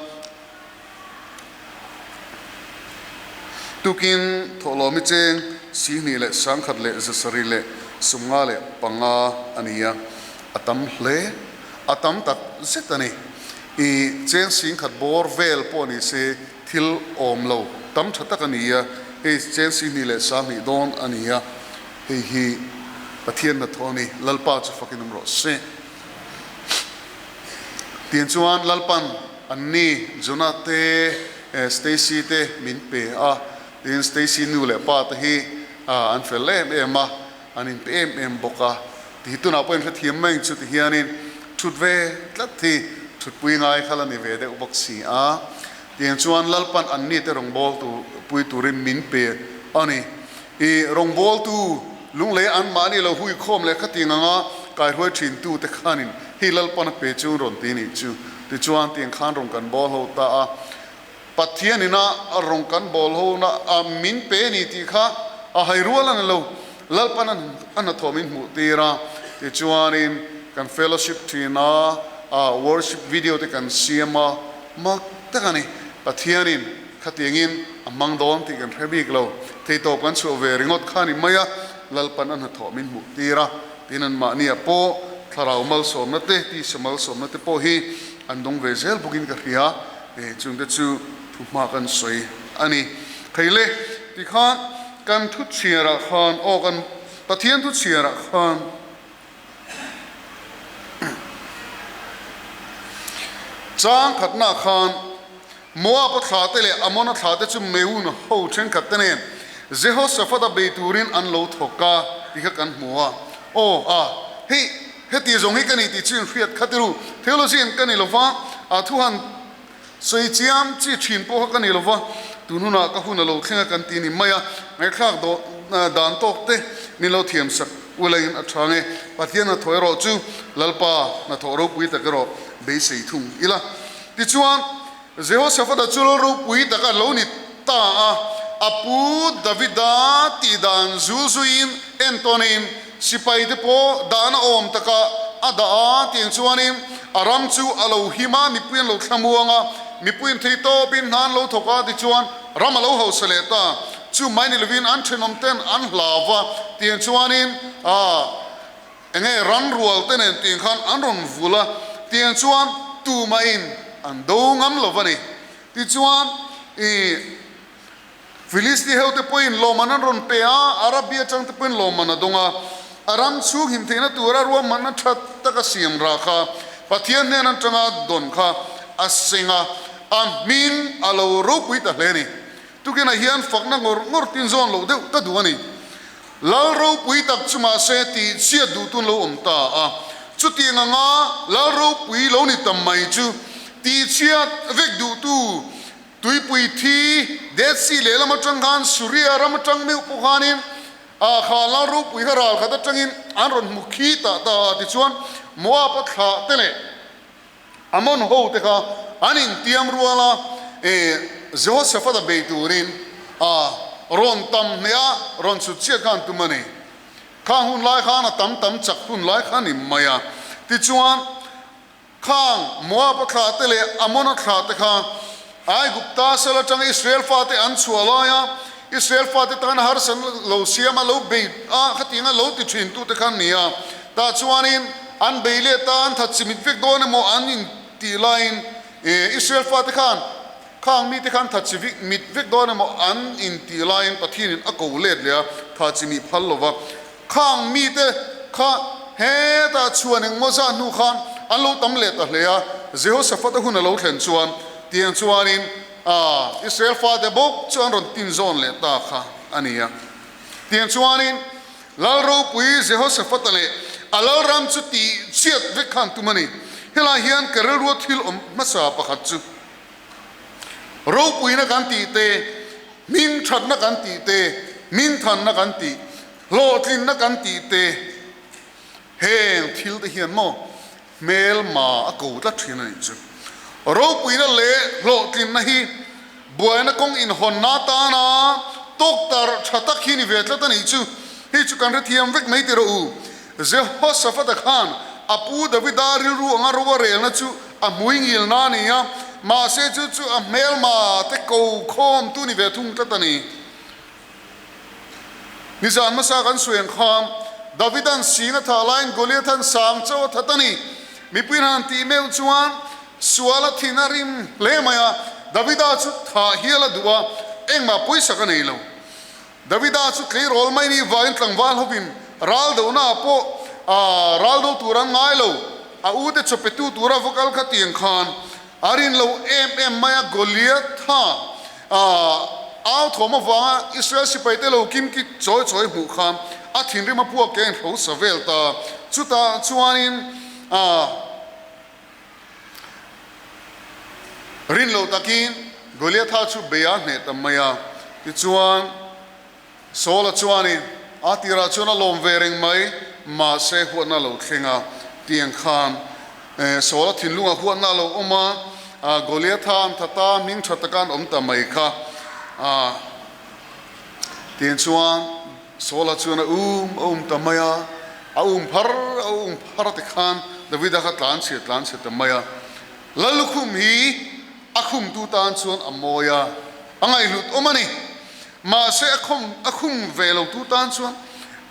tukin tholomi cheng sihni le sangkhat le zasari le sunga le panga ania atam hle atam tak zetani cheng singkhat bor vel poni se thil om lo tam thatak ania cheng sihni le sami don ania hi Pathian na thoni lalpa chu fakinum ro se tien chuan lalpan anni junate Stacy te min pe a tin Stacy nu le pa te hi an felem ema anin em boka ti tuna poin thiam mai chu ti hianin thutve tlat thi thutpui ngai khala ni ve de ubak si a tien chuan lalpan anni te rong bol tu pui turin min pe ani rong bol tu lungle an mani lo hui khom le khatinga nga kai hoi thin tu te khanin hilal pan pe chu ron ti ni chu ti chuan tiang khan rong kan bol ho ta a Pathianni na rong kan bol ho na a min pe ni ti kha a hai rualan lo lalpan an thomin mu tira ti chuanin kan fellowship thina a worship video te kan siama mak takani Pathianni khatingin amang don ti kan rebik lo te to kan chu ve ringot khani maya lalpan an thomin mu tira tinan ma nia po tharau mal som na te ti samal som na te po hi andong vezel bukin ka ria chung te chu thuma kan soi ani khaile ti kha kan thu chiara khan o kan pathian thu chiara khan chang khatna khan moa pa thate le amona thate chu meun ho chen khatne Jehoshaphat beiturin an lo thoka tikha kan muwa he ti zong hi kani ti chin fiat khatiru theology an kani lova a thuhan soi chiam chi thin po kani lova tununa ka hun lo khenga kan ti ni maya ngai khak do dan tok te ni lo thiam sak ulain athange Pathianni thoiro chu lalpa na thoro pui ta karo be sei thung ila ti chuan Jehoshaphat chu ro pui ta ka lo ni ta apu Davida ti dan zuzuin entonin sipai de po dan om taka ada tiang chuanin aram chu alo hima mi puin lo thamuanga mi puin theito bin nan lo thoka ti chuan ram alo ho seleta chu maini lovin an thenom ten an hlava tiang chuanin enge ran rual ten tiang khan an ron vula tiang chuan tu main an do ngam lovani ti chuan Filisti heute point lo manan ron pea Arabia chang te point lo manadonga aram chu him theina tura ro man that taka siam ra kha Pathianni nan changa don kha asinga amin alo ro pui ta hleni tukena hian fakna ngor tin zon lo de ta duani lal ro pui tak chuma se ti sia du tun lo om ta a chu ti nga lal ro pui lo ni tam mai chu ti sia vek du tu tui pui thi det si le lama changhan surya ram chang me upokhanin a khala ru pui haral khata changin anron mukhi ta ti chuan moa pa kha tele amon ho te kha anin tiam ruala Jehoshaphat beiturin ron tam nea ron su che khan tumani khang hun lai khana tam chak hun lai khani maya ti chuan khang moa pa kha tele amon kha te kha ai gupta sala chang Israel fate an chualaya Israel fate tan har san lo siama lo be khatinga lo ti thin tu te khan nia ta chuanin an beile ta an thachimit vek don mo an in ti line Israel fate khan khang mi te khan thachivik mit vek don mo an in ti line pathin a ko let le thachimi phallova khang mi te kha he ta chuaning mo za nu khan an lo tam le ta hle ya Jehoshaphat hun lo thlen chuan tiang chuanin Israel fa de bok chuan ron tin zon le ta kha ania tiang chuanin lal ro pui Jehoshaphat le alal ram chu ti chiat ve khan tumani hela hian kerel ro thil om masa pakhat chu ro pui na kan ti te min that na kan ti te min than na kan ti lo tin na kan ti te heng thil de hian mo mel ma a ko ta thina ni chu ro pui na le lo tin na hi buai na kong in hon na ta na tok tar thatak hi ni vetla ta ni chu hi chu kan thiam vek mai ti ro u Jehoshaphat khan apu Davida ru anga ro rel na chu a muingil na ni ya ma se chu chu a mel ma te ko khom tu ni ve thung ta ni ni zan ma sa kan sueng kham Davidan singa tha lain Goliath an sang chaw thatani mi pinan ti meu chuan suala thinarim le maya Davida chu tha hiala duwa engma poisa ka nei lo Davida chu klei rol mai ni vain tlangwal hobin ral do na po ral do turan ngai lo a u de chopetu tura vocal kha tiang khan arin lo em maya Goliath tha ao thoma wa Israel sipaite lo kim ki choi choi mu kham a thinri ma puak ken ho savel ta chuta chuanin rin lo takin Goliath ha chu beya ne tamaya ti chuan sola chuanin atira chuna lom vering mai ma se huana lo thenga tiang khan sola thinlunga huana lo oma Goliath han thata ming thatakan ta mai kha tiang chuan sola chuna tamaya phar te khan Davida kha tlan se tamaya lalukhum hi akhum tu tan chuan amoya angai lut omani ma se akhum velo tu tan chuan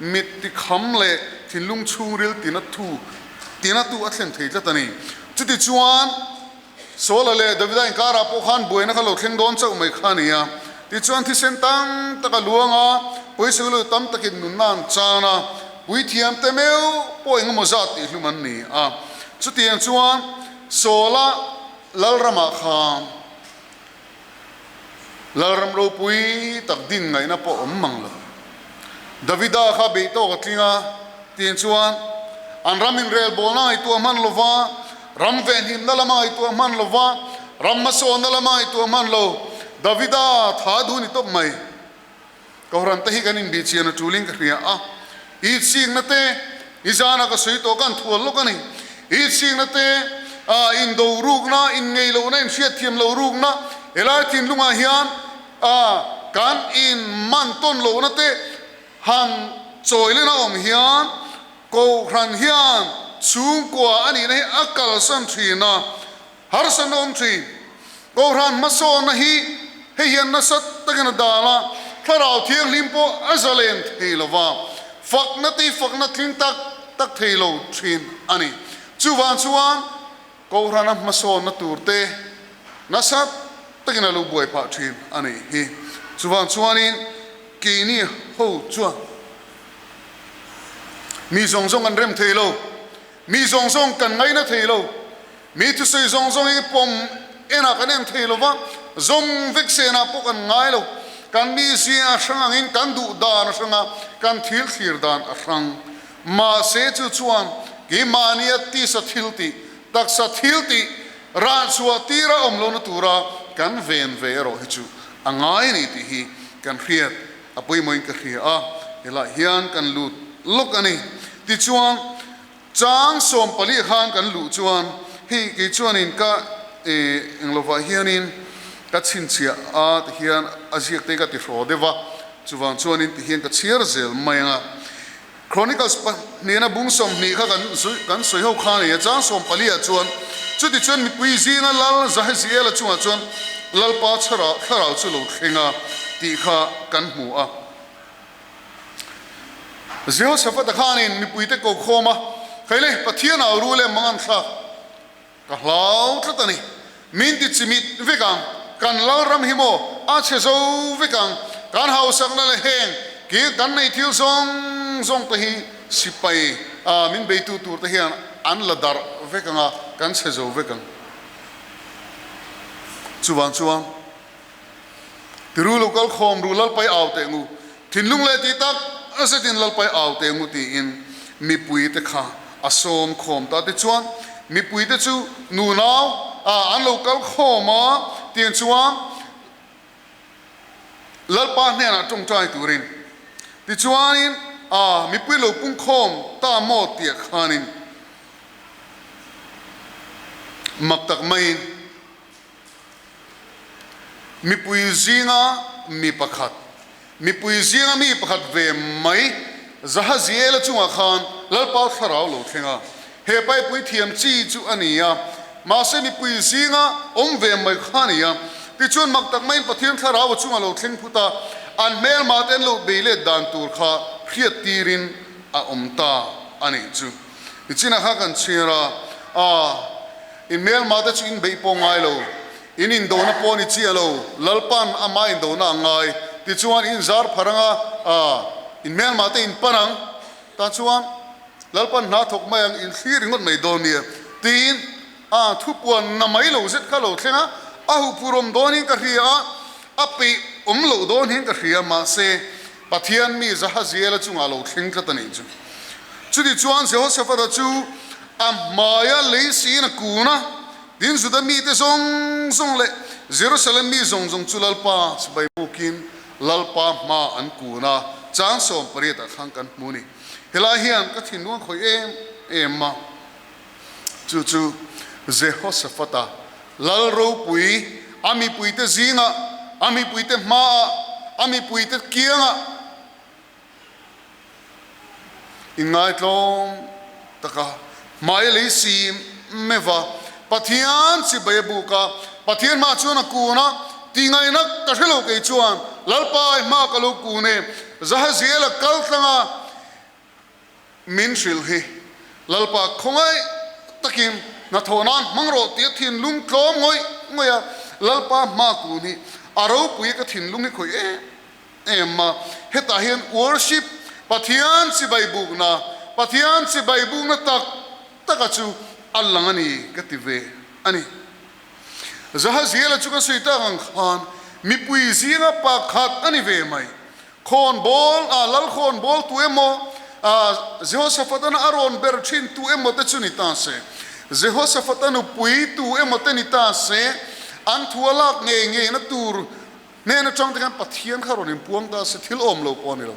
mit ti kham le thinlung churil tina tu athen theila tani chuti chuan sola le Davida in kara po khan boina khalo thleng don chau mai khania ti chuan thi sen tang taka luanga poisulu tam takin nunnan chana pui thiam te meu po engmo zat ti hluman ni chuti ang chuan sola lalrama kham lalram ro pui tak din ngai na po mang lo Davida kha be to katlinga tin chuan an ramin rel bolna itu man lova ram ven him nalama itu man lova ram maso nalama itu man lo Davida tha du ni top mai kohran tahi kanin bi chian tuling ka ria I sing na te izana ka sui to kan thol lo kani I sing na te in do ruk na in ngei lo na in fiat thiam lo ruk na elai tin lunga hian kan in man ton lo na te han choi le na om hian ko ran hian chung kwa ani nei akal san thina har san om thi ko ran maso na hi he hian na sat takan dala tharau thiang limpo azalen theilowa fakna tling tak theilo thin ani chuwan ko rana maso na turte nasat takina lu boy pa thin ani hi chuwanin kini ho chuan mi zong an rem theilo mi zong kan ngai na theilo mi tu sei zong I pom ena kanem theilo wa zong veksena po kan ngai lo kan mi sia sang in kan du dan sanga kan thir dan asang ma se chu chuan ki mania ti sa thilti tak sa thilti ra chua tira omlo na tura kan ven ve ro hi chu angai ni ti hi kan riat apoi moin ka ria ela hian kan lut lok ani ti chuan chang som pali khan kan lu chuan hi ki chuan in ka englova hianin ka chin chia ti hian aziak te ka ti ro dewa chuwan chuan in ti hian ka chiar zel maianga Chronicles nena bung som ni kha kan soi ho khan ya chang som pali a chuan chuti chuan mi pui zinga lal zahziela chuan lal pa tharau chu lo thenga ti kha kan mu a Jehoshaphat khanin mi pui te ko khoma khaile pathian au ru le mangan kha ka hlau tlatani min ti chimit vekang kan lal ram himo a che zo vekang kan hausak na le heng ki kan nei thil zong ta hi sipai min be tu tur ta hian an ladar vekanga kan che zo vekang chuwan tiru lokal khom ru lal pai au te ngu thinlung le ti tak asetin lal pai au te ngu ti in mi pui te kha asom khom ta te chuan mi pui te chu nu naw an lokal khoma tien chuan lal pa hne na tongtai turin ti chuanin mi pui lo pung khom ta mo ti khanin maktak mai mi pui zinga mi pakhat mi pui zinga mi pakhat ve mai zaha ziela chunga khan lalpa tharau lo thenga he pai pui thiam chi chu ania ma se mi pui zinga om ve mai khania ti chun mak tak mai pathian tharau chunga lo thleng phuta an mel ma ten lo beile dan tur kha khiat tirin a omta ani chu ti china kha kan chira in mel ma ta chin bei po ngai lo in do na po ni chi lo lalpan ama in do na ngai ti chuan in zar pharanga in mel ma te in panang ta chuan lalpan na thok mai ang in thlir ngot mai do ni tin thu puan na mai lo zet kha lo thlenga hu purom do ni ka ria api lo do ni ka ria ma se pathian mi zaha ziela chunga lo thling ka ta ni chu chu di chuan se ho se fa da chu maya le si na kuna din zu da mi te song le Jerusalem mi zong chu lalpa sibai bukin lalpa ma an kuna chang som pari ta khang kan muni hela hian ka thin nuang khoi em ma chu Jehoshaphat lal ro pui ami pui te zinga ami pui te ma ami pui te kianga ingai tlom taka mai le si meva pathian si bebu ka pathian ma chuna kuna tingai nak ka thelo ke chuan lalpa ma ka lo kune zahaziela kaltlanga min shil hi lalpa khongai takin na thonan mangro ti thin lung klom ngoya lalpa ma kuni aro pui ka thin lung ni khoi emma heta hian worship pathian si baibu na taka chu allangani kative ani zahaziela chu ka suita ang khan mi pui zinga pa khat ani ve mai khon bol lal khon bol tu emo Jehoshaphat na aron ber thin tu emo te chuni ta se Jehoshaphat na pui tu emo te ni ta se an thualak nge na tur ne na chong te kan pathian kharon in puang ta se thil om lo pon lo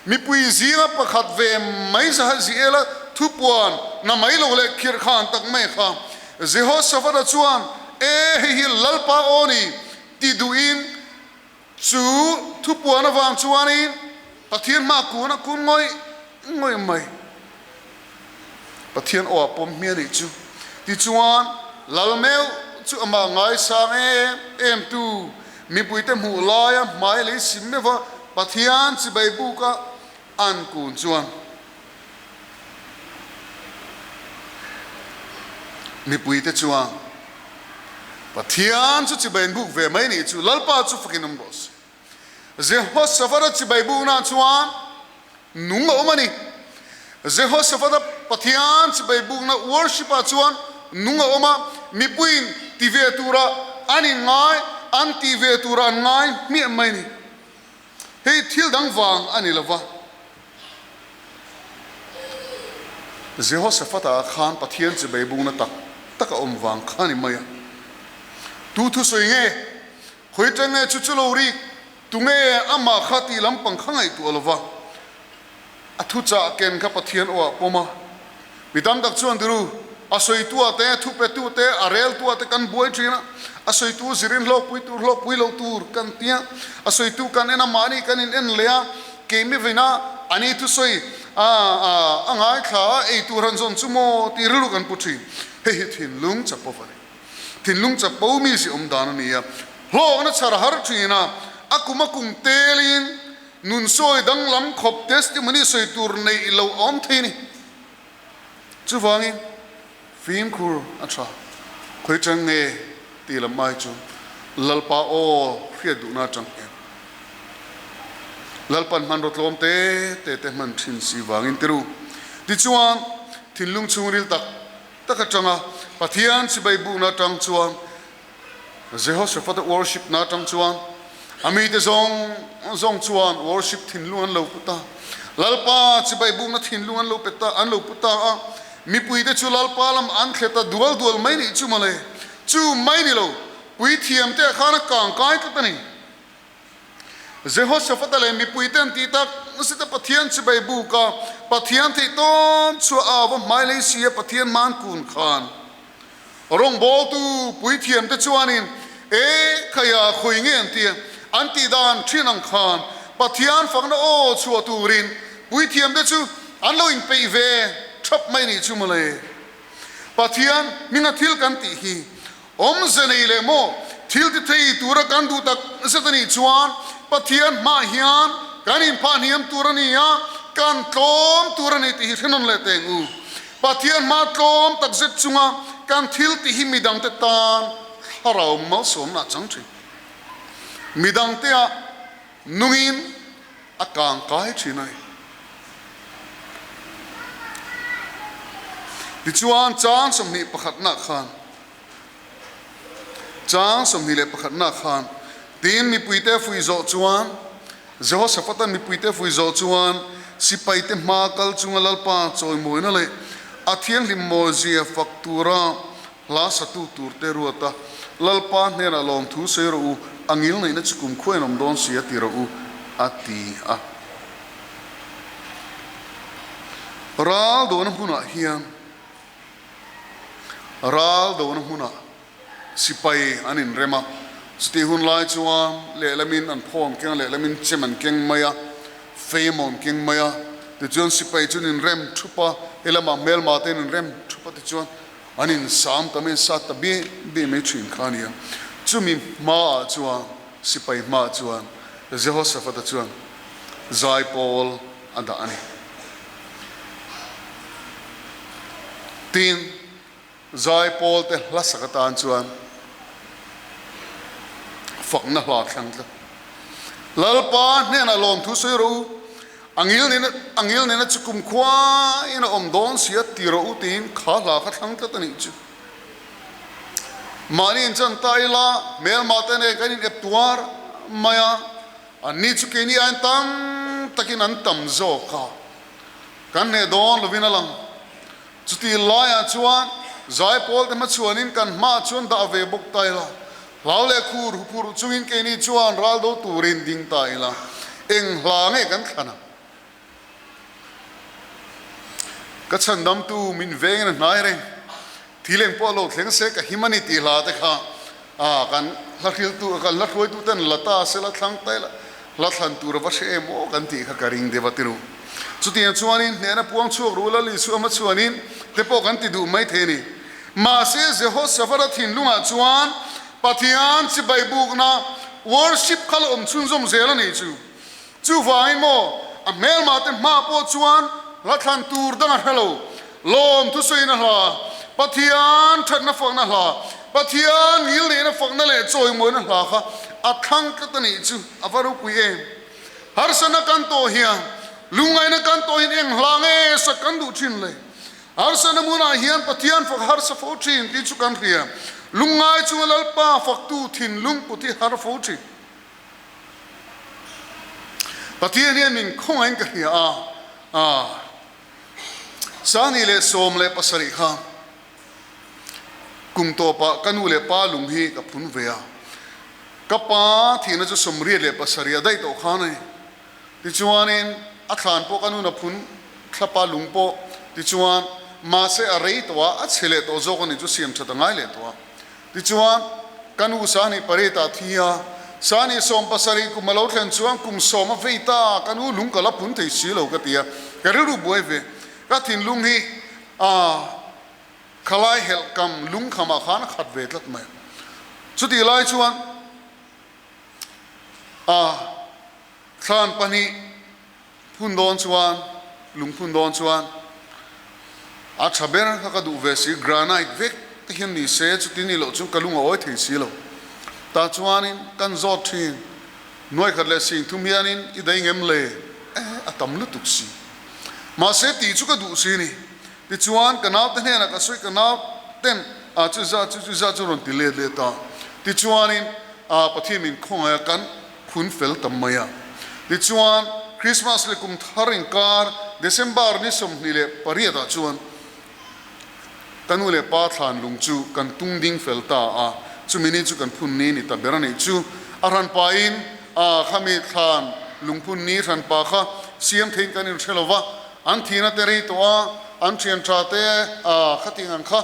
mi pui zinga pa khat ve mai zahaziela thu puan na mai lo le khir khan tak mai kha Jehoshaphat chuan hi lalpa oni ti duin chu thu puan awang chuanin pathian ma kuna kun ngoi mai pathian o pom mi ri chu ti chuan lalmeu chu ama ngai sang em tu mi puite mu laia mai le simmeva pathian si bai bu ka an kun chuan mi puite chuan pathian chu chibai bu ve mai ni chu lalpa chu fakinam bos Jehoshaphat chibai bu na chuan nung omani Jehoshaphat pathian chibai bu na worship a chuan nung oma mi puin tive tura ani ngai anti ve tura ngai mi mai ni hei thil dang wang ani lova Jehoshaphat khan pathian chibai bu na taka om wang khani maya tu thu soi nge khoi tang nge chu chu lo ri tu nge ama khati lampang khangai tu alwa athu cha ken ka pathian o poma bidam dak chuan duru asoi tu ate thu pe tu te arel tu ate kan boi thina asoi tu zirin lo pui lo tur kan tia asoi tu kan ena mani kan en lea ke mi vina ani tu soi angai kha ei tu ran zon chumo ti ru kan puthi he thin lung chapo fa thin lung chapo mi si dan ni ya lo na char har thina akuma kum telin nun soi dang lam khop testimony soi tur nei lo om thini chu wangin phim khur acha khoi chang nge ti lam mai chu lalpa o khria du na chang lalpan man rot lom te man thin si wangin teru ti chuan thin lung chungril taka changa pathian si bai bu na tang chuan Jehoshaphat worship na tang chuan ami te zong chuan worship thin luan lo puta lalpa si bai bu na thin luan lo peta an lo puta mi pui te chu lalpa lam an kheta dual mai ni chu male chu mai ni lo pui thiam te khana kang kai ta ni Jehoshaphat le mi pui ten ti tak sita pathian si bai bu ka pathian te ton chu awa mai le si pathian man kun khan rong bol tu pui thiam te chuanin khaya khoi nge an ti dan thinang khan Pathian Fakna o chua turin pui thiam de chu an lo in pe ve thap mai ni chu male Pathian minga thil kan ti hi om zanei le mo thil ti thei tura kan du tak satani chuan Pathian ma hian kan in phan hiam turani ya kan tlom turani ti hinon le teng u Pathian ma tlom tak zet chunga kan thil ti hi midang te tan harau mal som na chang thi midang te a nungin akang kai chinai ti chuan chang som ni pakhat na khan chang som ni le pakhat na khan tin mi puite fui zo chuan zo sapatan mi puite fui zo chuan sipai te ma kal chunga lalpa choi moina le athiang lim mo zia faktura la satu turte ruata lalpa nera lom thu sero u angil nei na chukum khoenom don sia tiro u ati a ral don huna hiam ral don huna sipai anin rema sti hun lai chuan le lamin an phom keng le lamin cheman keng maya feimon keng maya the john sipai chun in rem thupa elama mel ma ten in rem thupa ti chuan anin sam tamen sat tabi be me thin khania chumi ma chuan sipai ma chuan jehoshaphat chuan zai paul anda ani tin zai paul te hlasakatan chuan Fakna hla thlang tla lalpa nena lom thu sero angil nena chukum khwa ina omdon sia tiro utin khala kha thlang tla tani chu mani chan taila mel matane kanin eptuar maya ani chukeni an tam takin an tam zo ka kan ne don lovina lang chuti laya chuan zai pol te ma chuanin kan ma chuan da ve bok taila laule khur hupur chungin keni chuan raldo turin ding taila eng hlange kan khana ka chandam tu min veng nai reng thileng polo thleng se ka humanity la te kha kan lakhil tu ka lakhoi tu ten lata se la thlang taila la thlan tur va se mo kan ti kha karing de batiru chuti chuanin nena puang chuak rula li chu ma chuanin te po kan ti du mai theni ma se jehoshaphat thin lunga chuan Pathian si baibuk na worship khal chun zom zel ani chu vai mo a mel ma te ma po chuan la than tur dang hello lom tu soina hla Pathian thatna fakna hla Pathian hil ne na fakna le choi mo na hla kha a thang ka tani chu avaru pui em har sana kan to hian lungai na kan to hin eng hlange sa kan du thin le har sana muna hian Pathian fak har sa fo thin ti chu kan ria lungai chung lalpa faktu thin lung puti har fauchi Pathianni min khong ka hia sani le som le pasari kha kum to pa kanu le pa lung hi ka phun vea ka pa thina chu somri le pasari dai to khane ti chuanin a thlan po kanu na phun thlapa lung po ti chuan ma se a rei to a chele to zo ko ni chu siam thata ngai le to ti chuan kanu sani pareta thia sani som pasari ku malo thlen chuan kum som a veita kanu lung kala phun thei silo ka tia ka ru boi ve ka thin lung hi khalai hel kam lung khama khan khat ve tlat mai chuti lai chuan thlan pani phun don chuan lung phun don chuan a thaber ka du ve si granite vek te hian ni se chuti ni lo chung kalung oi thei si lo ta chuanin kan zo thin noi khat le sing thum hianin i dai ngem le atam lu tuk si ma se ti chu ka du si ni ti chuan kanau te hena ka soi kanau ten chu za chu ron ti le ta ti chuanin pathimin khonga kan khun fel tam maya ti chuan Christmas le kum tharing kar December ni som ni le pariata chuan kanu le pa thlan lung chu kan tung ding fel ta chu mini chu kan phun ni ta berani chu aran pa in khami thlan lung phun ni ran pa kha siam thein kan in thelova an thina te ri to an thian tra te khating an kha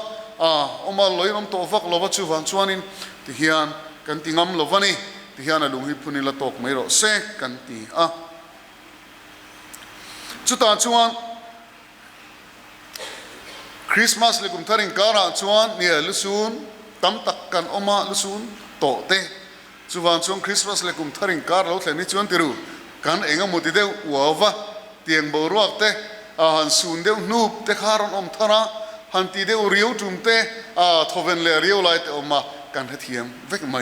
oma loinom to vak lova chu van chuanin ti hian kan tingam lovani ti hian a lung hi phunila tok mai ro se kan ti จุดตาชวนคริสต์มาสเลยกุมทาริงการะชวนเนี่ยลุซูนตั้มตักกันออกมาลุซูนโตเตชวนช่วงคริสต์มาสเลยกุมทาริงการเราแต่นี่ชวนติรูกันเองมุติเดียววัววะเตียงบรวกเตหันซูนเดียวนูบเตคารอนอมทาระหันตีเดียวเรียวจุ่มเตทเวนเลเรียวไลเตออกมากันเทียมเวกไม่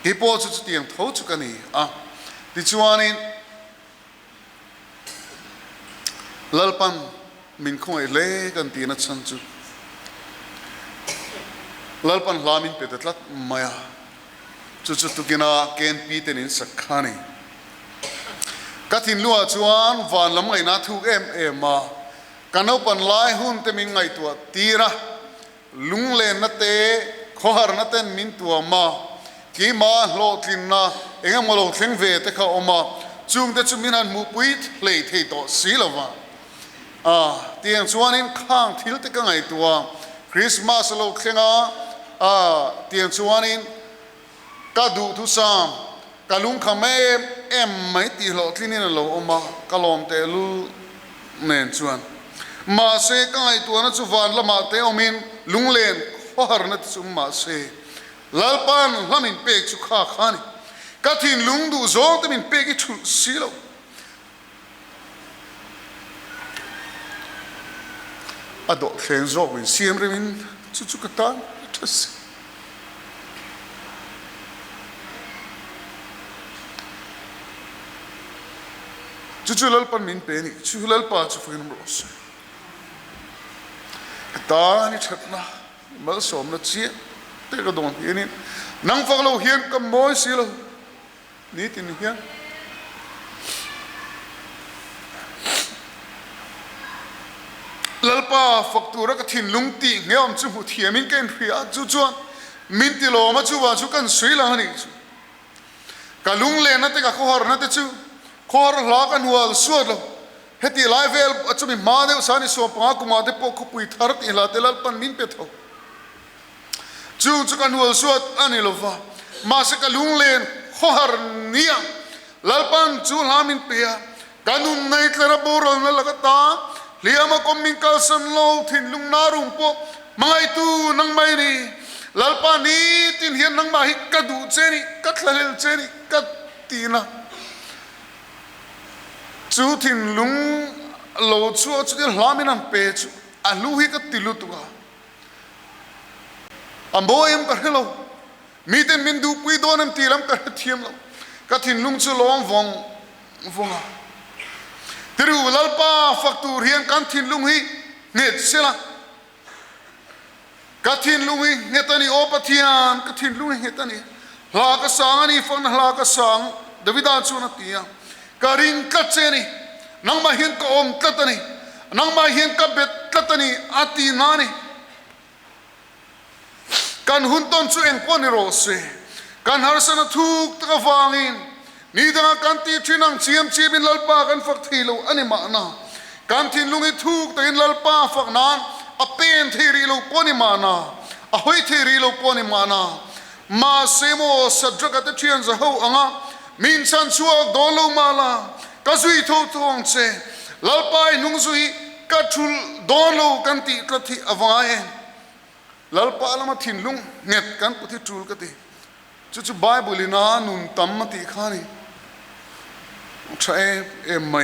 ฮิปโปจุดเตียงเท่าจุกันนี่ดิชวานินลลปันมินคงเล่กันตีนัดสันจุลลปันลามินเปิดตลัดมายาจุดตุกินาเกนปีเตนินสักขานีกัทินลัวชวนวันลำไงนาทุกมากันเอาปันลายหุ่นเตมิงไงตัวตีระลุงเลนนัตเตขอหารนัตเตนมินตัวมากีมาโลทินนาเองมาโลทิงเวเตเขาออกมาจุงเตจุมินันมูปุยทเลยเทโตสีละวะเตียงชวนินข้างทิลเตก็ไงตัวคริสต์มาสโลกเงเตียงชวนินก็ดูทุสามกะลุงขมไม่ตีโลที่นี่นะโลออกมากะลอมเตลูเนนชวนมาเสก็ไงตัวนั้นสุวรรณละมาเตอมินลุงเลนขอหารนัตสุมาเสลลปันละมินเปกสุขาขานีกะทินลุงดูโจตมินเปกิชุสีโลอดเซนโจวินเซียมเรมินจุกตานทัศจุลลปันมินเปนิจุลลปันจุฟินมรสตานี่ชัดนะมาสมนัดเสียเตะกระโดดเฮียนี่นังฟังเราเฮียนกับมอยสิเรานี่ตินเฮียนลลปาฟักตัวรักถิ่นลุงตีเงี้ยอมจุดเทียมินเกนเฮียจุจวนมินติโลมาจุว่าจุกันสวยละนี่กะลุงเลนนั่นเตะกับข้อหานั่นเตะจุขอรักกันหัวสวดเราเฮติไลฟ์เวลจุมีมาเดียวสานิสวปงกุมาเดปกุปุยทาร์ติลาเตลปันมินเปทเอาจุกันหัวสวดอันนี้เราฟ้ามาสกลุงเลนขอหานี่ลลปันจุลามินเปียกันนุ่มในตระบูรนั่นละก็ตาเลี้ยมาคอมมิงกัลสันโลทินลุงนารุงปกมาไอตูนังไม่นี่ลลปันนี้ทินเฮียนนังมาฮิกัดูเจนี่กัดละเลเจนี่กัดตีนะจูทินลุงโลชัวจุดลามินันเปจูอาลูฮิกัติลุตุกาอัมโบเอ็มกันเฮโลมีแต่มินดูปุยโดนัมตีลัมกันเทียมเรากัทินลุงจุลองวงอ่ะแต่รู้ลลปาฟักตูเรียนกันทินลุงฮิเน็ตเสละกัทินลุงฮิเนตันีโอปะเทียนกัทินลุงฮิเนตันีลากสังนี่ฟังลากสังดวิดาจูนัตยาการิงกัดเจนี่นังมาเห็นก็อมตัดนี่นังมาเห็นก็เบ็ดตัดนี่อาตีนานี่การหุ่นต้นช่วยเองปนิโรสการหาสนะทุกตะฟังอินนี่ดังการตีที่นังเชียมชีบินลลปากันฝักทีโลอันนี้มานะการทิ้งลุงให้ทุกแต่inลลปาฝักนั้นอเป็นทีรีโลปนิมานะอหอยทีรีโลปนิมานะมาเซโมสัจจกัตเทียนจะเอาอ่ะมินสันชัวโดนลงมาละก็ซุยทุกทงเซลลปายนุ่งซุยก็ทุลโดนลงกันตีกันที่อวัยลลปาละมาทิ้งลุงเงียบกันปุถิทุลกันตีจุดไบเบิลนานุนตัมมาตีขานี่ใช่ไหม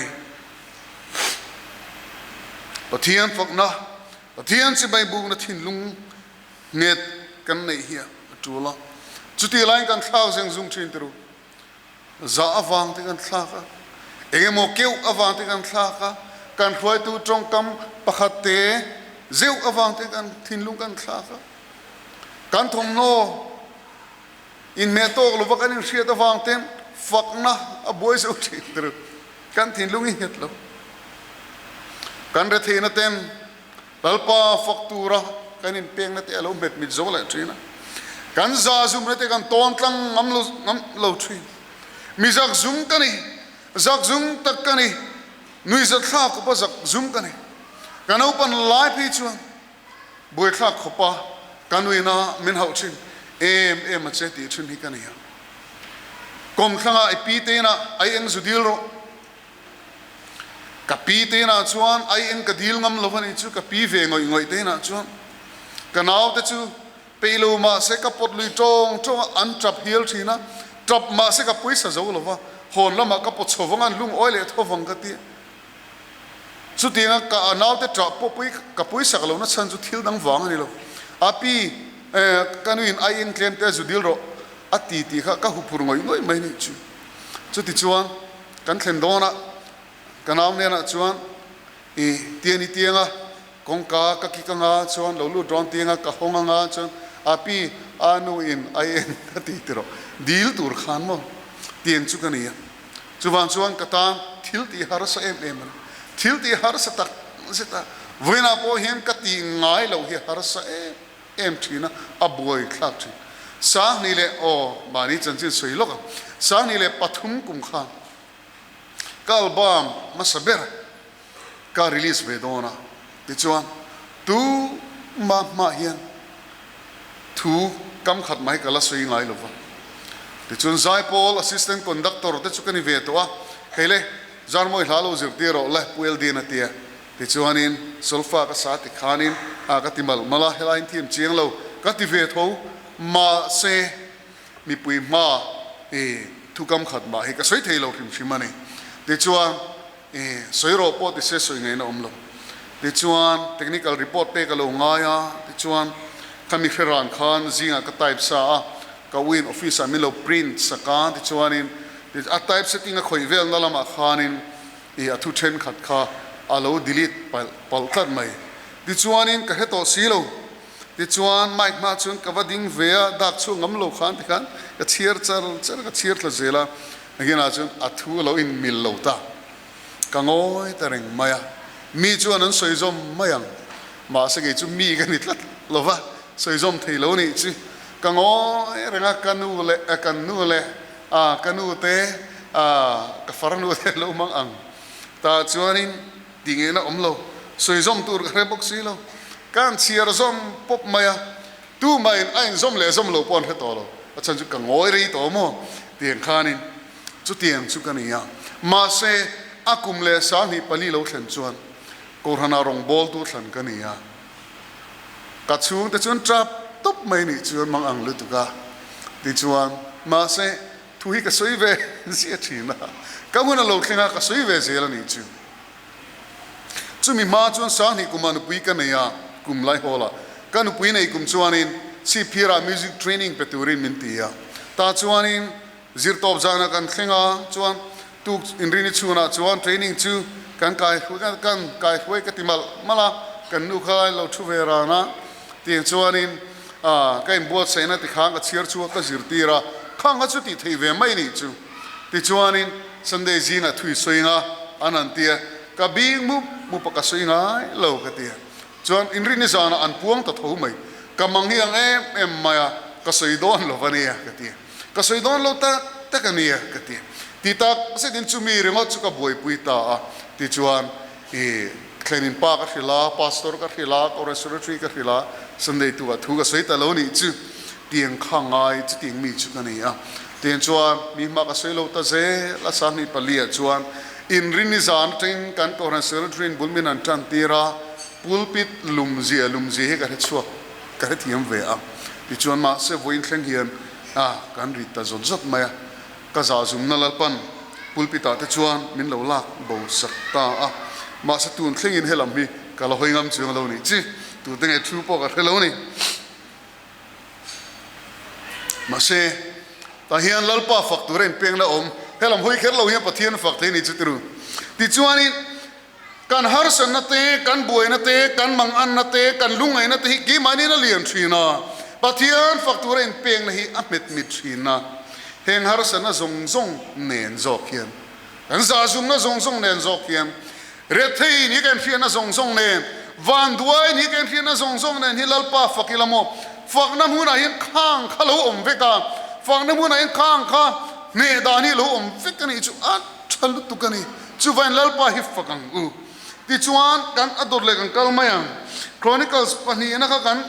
ปะเทียนฝักนะปะเทียนสิใบบุกนะทิ้งลุงเงียบกันในเฮียจุละจุดที่ไล่กันข้าวเสียงซุ่มชินตรูจะอวังที่กันทากเองโมเกี่ยวอวังที่กันทากการคอยตูจงกำปะขัดเตะเจ้าอวังที่กันทิ้งลุงกันทากการทงโนอินเมโต้ลูกกันอินเชียตอวังเต็มฝักนะอบวยสุชิตรูการทิ้งลุงอินเฮตโลการเรทีนัเต็มลลปาฟักตูระการอินเปียงนัเตอลเบ็ดมิดโซเลทีนะการซาซุมนัเตกันตอนตั้งงำโลทีมีจักซุ่มกันนี่จักซุ่มตักกันนี่นุยจักข้าก็ปะจักซุ่มกันนี่กันเอาปันไลฟ์พิจวนบุยข้าก็ปะกันนุยน่ะมินหาชินมาเจติชินฮิกันนี่กรมข้างไอปีเตนะไอเอ็งสุดิลโรก kapi te na chuan ai en ka dil ngam lo hani chu kapi ve ngoi te na chuan kanau te chu pelo ma se ka pot lui tong an trap hial thina trap ma se ka puisa zo lo wa hon lama ka pot chowang lung oile thowang ka ti chu tinga ka anau te trap po pui ka puisa lo na chan chu thil dang wang ani lo api kanuin ai en klem te zu dil ro ati ti kha ka hu phur ngoi mai ni chu ti chuan kan thlen dona kanam ne na chuan tiani tianga kongka ka ki ka nga chuan lo lu dron tianga ka honga nga chuan api anu in ai en ati tiro dil tur khan mo tien chu ka ni chuan ka ta thil ti har sa em thil ti har sa tak zeta voina po hen ka ti ngai lo hi har sa em thina aboi khak thi sa ni le o mani chan chin soi lo ka sa ni le pathum kum kha ka album masaber ka release ve dona ti chuan tu ma hian thu kam khat mai kala soi ngai lo wa ti chuan zai pol assistant conductor te chu kani ve to a hele zarmoi hlalo zir ti ro la puel din atia ti chuan in sulfa ka sa ti khanin a ka ti mal mala helain thiam chiang lo ka ti ve tho ma se mi pui ma thu kam khat ma he ka soi thei lo thim thimani ti chuan soi ro po ti se soi ngai na om lo ti chuan technical report pe ka lo ngaya ti chuan kami feran khan zinga ka type sa ka win office mi lo print sa ka ti chuan in a type setting a khoi vel na lama khanin a thu then khat kha a lo delete pal tat mai ti chuan in ka heto si lo ti chuan mic ma chuan ka vading vea dak chu ngam lo khan ti khan ka chiar char ka chiar tla zela again a chuan a thu lo in mil lo ta ka ngoi ta reng maya mi chuan an soi zom mayang ma se ge chu mi ga ni tlat lo wa soi zom thei lo ni chi ka ngoi renga kanu le kanu te ka farnu te lo mang ang ta chuan in ding na om lo soi zom tur ka rebok si lo kan chiar zom pop maya tu mai ain zom le zom lo pon he to lo a chan chu ka ngoi ri to mo tiang khanin chu tiang chu ka ni ya ma se akum le sa ni pali lo thlen chuan ko rana rong bol tu thlan ka ni ya ka chung te chuan trap top mai ni chuan mang ang lu tu ka ti chuan ma se thu hi ka soi ve sia thina ka mun lo thlenga ka soi ve zel ni chu chu mi ma chuan sa ni kumanu pui ka ni ya kum lai hola kanu pui nei kum chuanin si phira music training peturin min tia ta chuanin zir top jana kan thlenga chuan tu in rini chuna chuan training chu kan kai hoi ka timal mala kan nu khai lo thu ve ra na tiang chuanin kai bot sai na ti khang ka chiar chu ka zir tira khang chu ti thei ve mai ni chu ti chuanin sunday zina thui soinga anan tia ka bing mu pa ka soinga lo ka tia chuan in rini jana an puang ta tho mai ka manghiang em maya ka soidon lo vania ka tia ka soidon lo ta ka nia ka tia ti tak se din chu mi rengot chu ka boi pui ta ti chuan klenin pa ka khila pastor ka khila or secretary ka khila sunday tu thu ka soi ta lo ni chu tiang khangai chu tiang mi chu ka ni a tiang chuan mi ma ka soi lo ta ze la sa ni palia chuan in rini zan teng kan ko ran secretary bulmin an tan tira pulpit lumzi he ka chu ka thiam ve a ti chuan ma se voin thleng hian kan ri ta zot zot maya ka za zum na lalpan pulpita te chuan min lo lak bo sakta ma sa tun thlengin helam hi ka lo hoingam chung lo ni chi tu teng e thu po ka thelo ni ma se ta hian lalpa fakturen peng na om helam hoi kher lo hi pathian fakte ni chu tru ti chuanin kan har san na te kan boi na te kan mang an na te kan lungai na te hi ki mani na lian thina pathian fakturen peng na hi amet mit thina heng har san na zong nen zok hian kan za zum na zong nen zok hian re thei ni kan fian na zong nen van duai ni kan fian na zong nen hi lalpa fakilamo fakna huna hian khang khalo om veka fakna huna hian khang kha ne dani lo om veka ni chu a thal tu kani chu van lalpa hi fakang u ti chuan kan ador le kan kalmayang chronicles pani na ka kan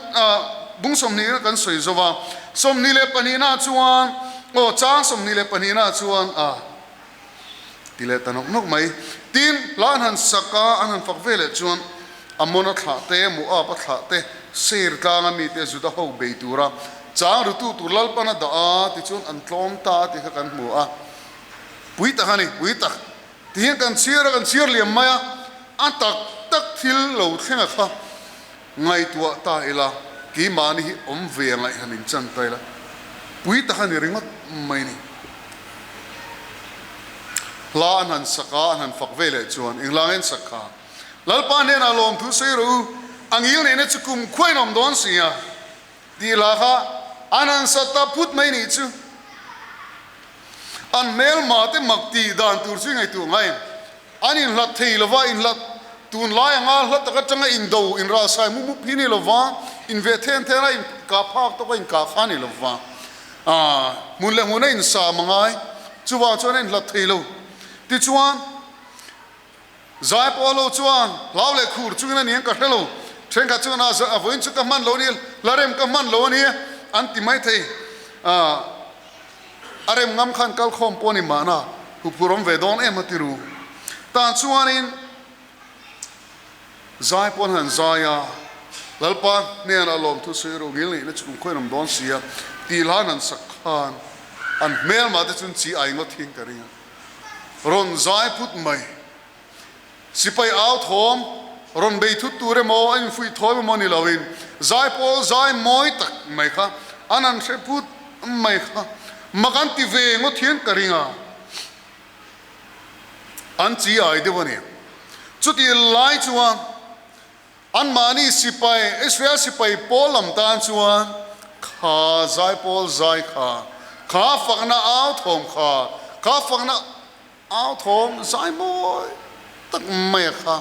bung som ni kan soi zowa som ni le pani na chuan o chang som ni le pani na chuan tile tanok nok mai tin lan han saka an han fakvele chuan amona thla te mu a pa thla te ser tlanga mi te zuda ho beitura chang rutu tu lalpana da a ti chuan an tlom ta ti kha kan mu a puita hani puita ti hian kan sir liam maya an tak thil lo thenga kha ngai tua ta ila ki mani hi om ve ngai hanin chan taila puita hani ringot mai ni la an han saka an han fakvele chuan inglangen saka lalpa ne na lom thu seiru angil ne chu kum khwainom don sia di la kha anan sata put mai ni chu an mel ma te makti dan tur chu ngai tu ngai anin la thei lova in la tun lai anga la ta ka changa in do in ra sai mu phini lova in ve then thera in ka phak to ko in ka khani lova mun le mun in sa mangai chuwa chuan in la thei lo ti chuan zai polo chuan law le khur chungna niang ka helo thren ka chuan a voin chu ka man lo ni larem ka man lo ni anti mai thei arem ngam khan kal khom poni mana hu purom vedon ematiru ta chuanin zai pon han zaya lalpa ne an alom thu seiru gil ni chum khoinom don sia ti lan an sakhan an mel ma te chun chi ai ngot thing karinga ron zai put mai sipai out home ron bei thu ture mo an fui thoi mo ni lawin zai pol zai moi tak mai kha anan se put mai kha makan ti ve ngot thien karinga an chi ai de bani chuti lai chuan an mani sipai Israel sipai polam tan chuan kha zai pol zai kha fakna out home kha fakna out home zai moi tak mai kha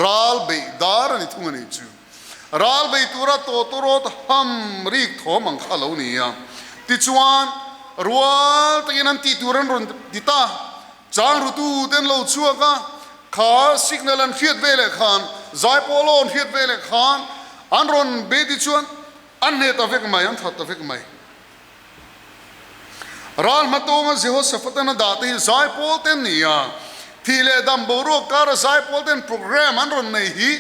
ral be dar ni thungani chu ral be tura to torot ham rik thom ang khalo ni ya ti chuan rual takinan ti turan ron dita chang rutu ten lo chuaka kha signal an khiat vele khan zai polon khiat vele khan an ron be ti chuan an ne ta vek mai an that ta vek mai ral matonga Jehoshaphat da te zai pol ten ni ya thile dam boro kar zai pol ten program an ron nei hi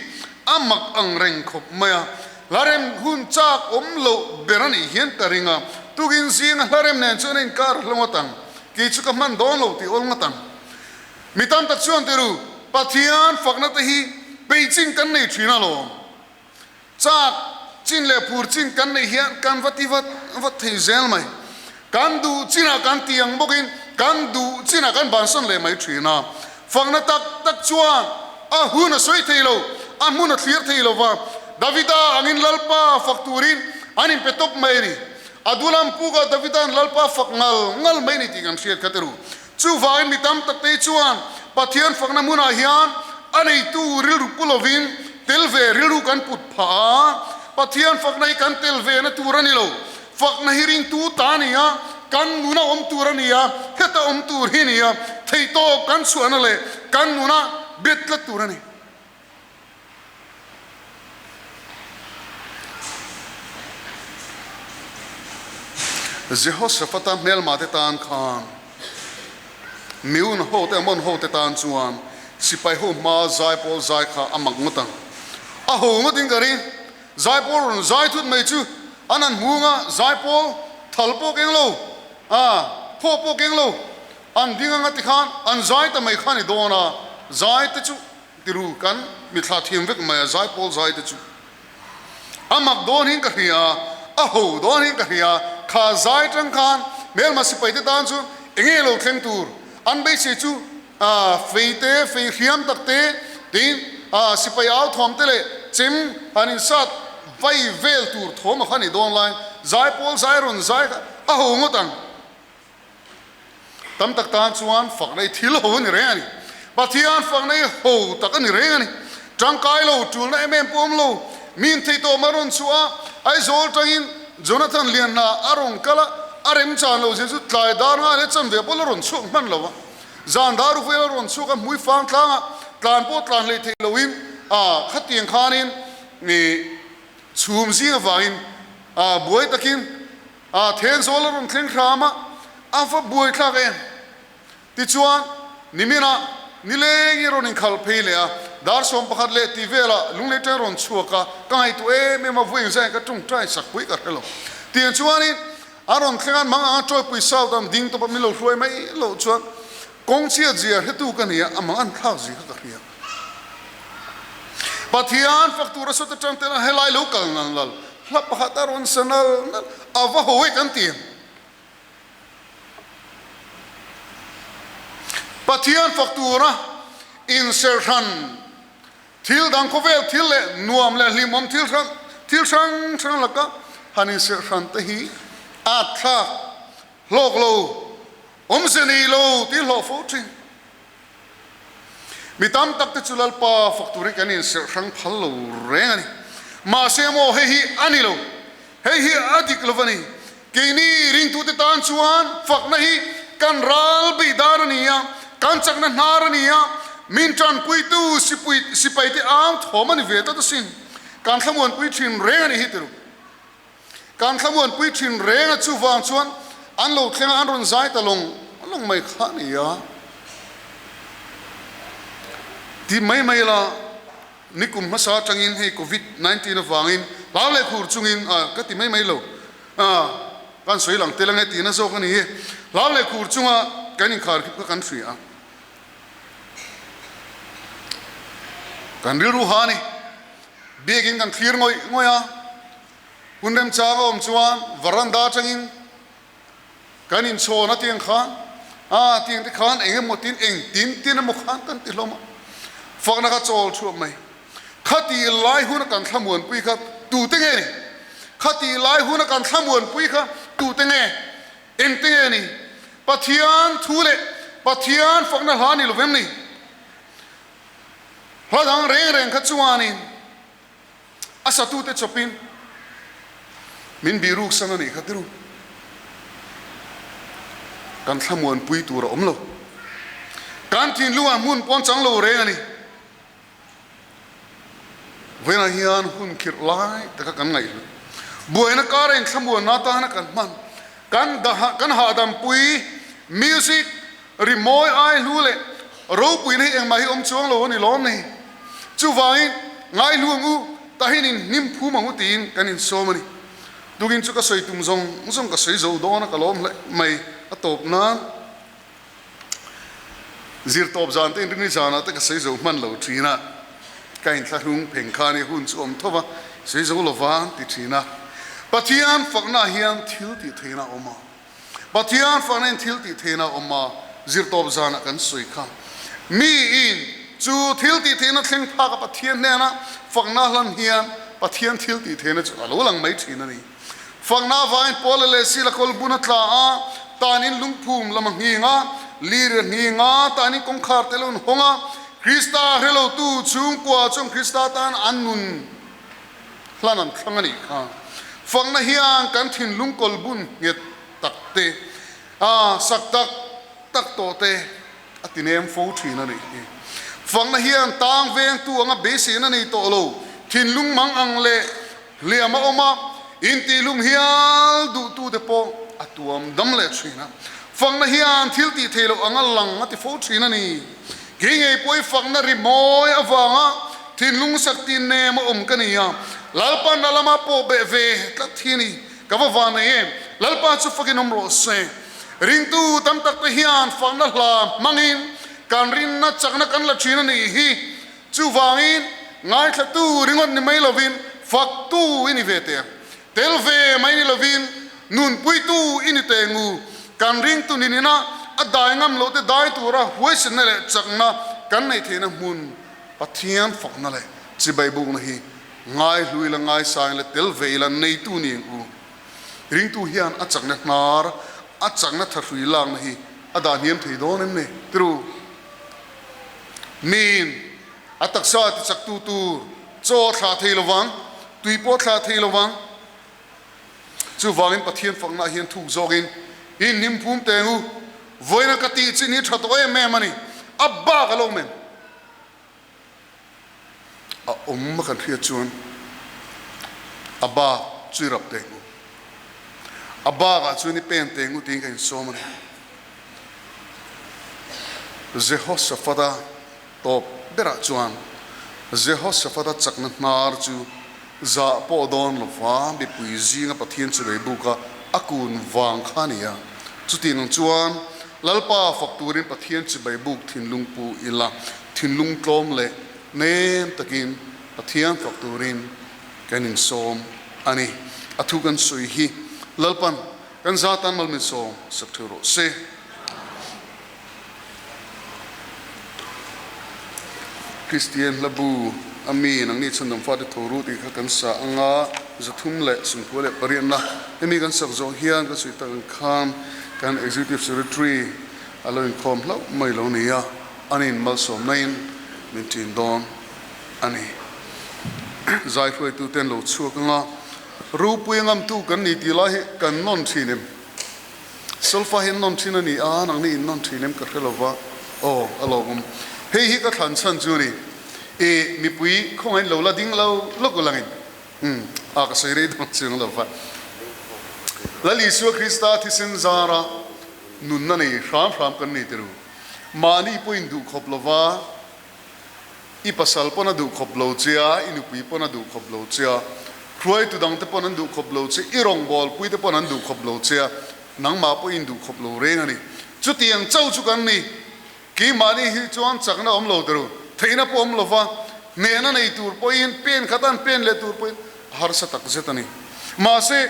amak ang reng khop maya larem hun chak lo berani hian taringa tugin sing larem nen chunin kar longotang ki chu ka man don lo ti ol ngatang mitam ta chuan teru pathian fakna te hi beijing kan nei thina lo chak chin le pur chin kan nei hian kan wat thei zel mai kan du china kan tiang bokin kan du china kan banson le mai thina fakna tak chuan a hun soi thei lo a mun thlir thei lo wa davida angin lalpa fakturin anin petop mai ni adulam puga davidan lalpa fakngal mai ni tingam shir kateru chu vain mitam takte chuan pathian fakna muna hian anei tu ril rupulovin telve rilu kan put pha pathian faknai kan telve na turani lo fakna hiring tu tania kan nuna om turania heta om turhinia theito kan suanale kan nuna betla turani Jehoshaphat mel ma te tan khan miun ho te mon ho te tan chuan sipai ho ma zai pol zai kha amak ngotang a ho ngoting kari zai pol zai thut mai chu anan munga zai pol thalpo keng lo pho keng lo an dinga ngati khan an zai ta mai khani dona zai te chu tiru kan mi thla thim vek mai zai pol zai te chu amak don hin ka hia a ho don hin ka hia kha zai tang khan mel ma sipai te tan chu enge lo thleng tur an be se chu feite fe hiam takte tin sipai out thom tele chim anin sat vai vel tur thom khani don line zai pol zai ron zai a ho ngotang tam tak tan chuan faknai thil ho ni re ani pathian faknai ho tak ani re ani tangkai lo tul na em pom lo min thei to maron chua ai zol tangin Jonathan lian na arong kala arem chan lo jesu tlai dar nga le cham ve pol ron chuk man lo zan daru fe ron chuk am mui fang tlang tlan po tlan le thei loin khatiang khanin ni chum zinga wain buai takin then zol ron thleng khama fa buai thla ge ti chuan nimina ni le ngi ron in khal phei le a dar som pakhat le ti vela lung le ron chuaka kai tu me ma vuing sai ka tung trai sak pui ka helo tian chuani aron thlengan manga troi pui sau dam ding to pa mi lo hloi mai lo chuan kong chia zia hetu ka ni amang an thak zi ka ria pathian faktura so ta chang te na helai lo kal nan lal la pakhat aron sanal ava hoi kan ti pathian faktura insertion thil dang ko vel thil le nuam le hlimom thil sang laka han insertion te hi atha lok lo omzeni lo ti lo fo chi mitam tak te chulal pa factory kan insertion phal lo reng ani ma se mo he hi ani lo he hi adik lo vani keini ring tu te tan chuan fakna hi kan ral bi darania kan chakna narania min tran pui tu sipai te ang thomani ve ta sin kan thamon pui thin reng ani hi teru kan thamon pui thin reng a chu wang chuan an lo thleng an ron zai ta long mai kha ni ya ti mai la nikum masa changin he covid 19 awangin law le khur chungin ka ti mai lo kan soi lang telang ti na zo ka ni law le khur chunga kan in khar ki kan thri a kan ru ha ni begin kan clear ngoya hundem chaga om chuan varanda changin kan in so na tiang khan tiang ti khan engem motin tin mo khan kan ti loma fakna ka chol chu mai khati lai hun kan thamun pui kha tu te nge ni khati lai hun kan thamun pui kha tu te nge eng te nge ni pathian thule pathian fakna hani lovem ni hadang reng kha chuani asa tu te chopin min biruk sana ni khatiru kan thamuan pui tur om lo kan thin luan mun pon chang lo re ani vena hian hun khir lai ta kan ngai buena karen thamuan na ta na kan man kan ha dam pui music rimoi ai lule ro pui ni eng mai om chuang lo ni lom ni chu vai ngai luang u ta hin nim phu mangu tin kan in so mani dugin chu ka soi tum zong ka soi zo do na ka lom le mai atop na zir top zan te ring ni jana te ka soi zo man lo thina kain thlung pheng khani hun chu om thova soi zo lo van ti thina pathian fakna hian thil ti theina oma pathian fakna thil ti theina oma zir top zan kan soi kha mi in chu thil ti theina thleng pha ka pathian ne na fakna hlan hian pathian thil ti theina chu alo lang mai thina ni fakna vain polale sila kol bunatla a tanin lungphum lamanginga lir nginga tanin kongkhar telon honga krista hello tu chung kwa chung krista tan annun hlanam thangani kha fakna hian kan thin lungkol bun nge takte saktak tak to te atinem fo thina ni fakna hian tang veng tu anga besin ani to lo thin lung mang ang le liama oma inti lum hial du tu de po atuam dam le china fakna hian thil ti thelo angal lang ati fo china ni genge poi fakna ri moi awanga thin lung sakti ne mo kania lalpa nalama po be ve tla thini kawa wana ye lalpa chu fakin omro se ring tu tam tak te hian fakna hla mangin kan rin na chakna kan la china ni hi chu wangin ngai thla tu ringon ni mai lovin fak tu ini vete telve mai ni lovin nun pui tu ini tengu kan ring tu ni na adai ngam lo te dai tu ra huisen ne le chakna kan nei thena mun pathian fakna le chi bai bu na hi ngai hlui la ngai sang le telve la nei tu ni u ring tu hian a chakna nar a chakna tharui lang na hi ada niam thei don em ne tru min ataksa ti chak tu cho tha thei lowang tuipo tha thei lowang chu wangin pathian fakna hian thuk zogin in nim phum tengu voina kati chini thatoi me mani abba galong men a kan thia chuan abba chuirap tengu abba ga chuni pen tengu ting kan so mani Jehoshaphat top bera chuan Jehoshaphat chakna nar chu za po don lova bi puizi nga pathian chu bei buka akun wang khania chuti nang chuan lalpa fakturin pathian chu bei buk thinlung pu ila thinlung tlom le nem takin pathian fakturin kanin som ani athu kan sui hi lalpan kan zatan malmin som sakthuro se Christian labu ami nang ni chundam fa de thoru ti kha kan sa anga zathum le sungpo le parian na emi kan sak zo hian ka sui tak kham kan executive secretary alo Inkhawm lo mai lo ni ya anin mal som nain min tin don ani zai foi tu ten lo chu ka nga ru pui ngam tu kan ni ti la he kan non thinem sulfa hin non thinani a nang ni non thinem ka khelova o alogum hei hi ka than chan chu ni e mi pui khong ai lo la ding lo lo ko langin a ka sei re dong chung lo fa la li su Krista thi sin zara nun na nei ram kan ni teru mani puin du khop lova I pasal pona du khop lo chia inu pui pona du khop lo chia khroi tu dang te pona du khop lo che I rong bol pui te pona du khop lo chia nang ma po in du khop lo re ngani chu tiang chau chu kan ni ki mani hi chuan chakna om lo teru theina po om lo fa ne na nei tur po in pen khatan pen le tur po har sa tak zetani ma se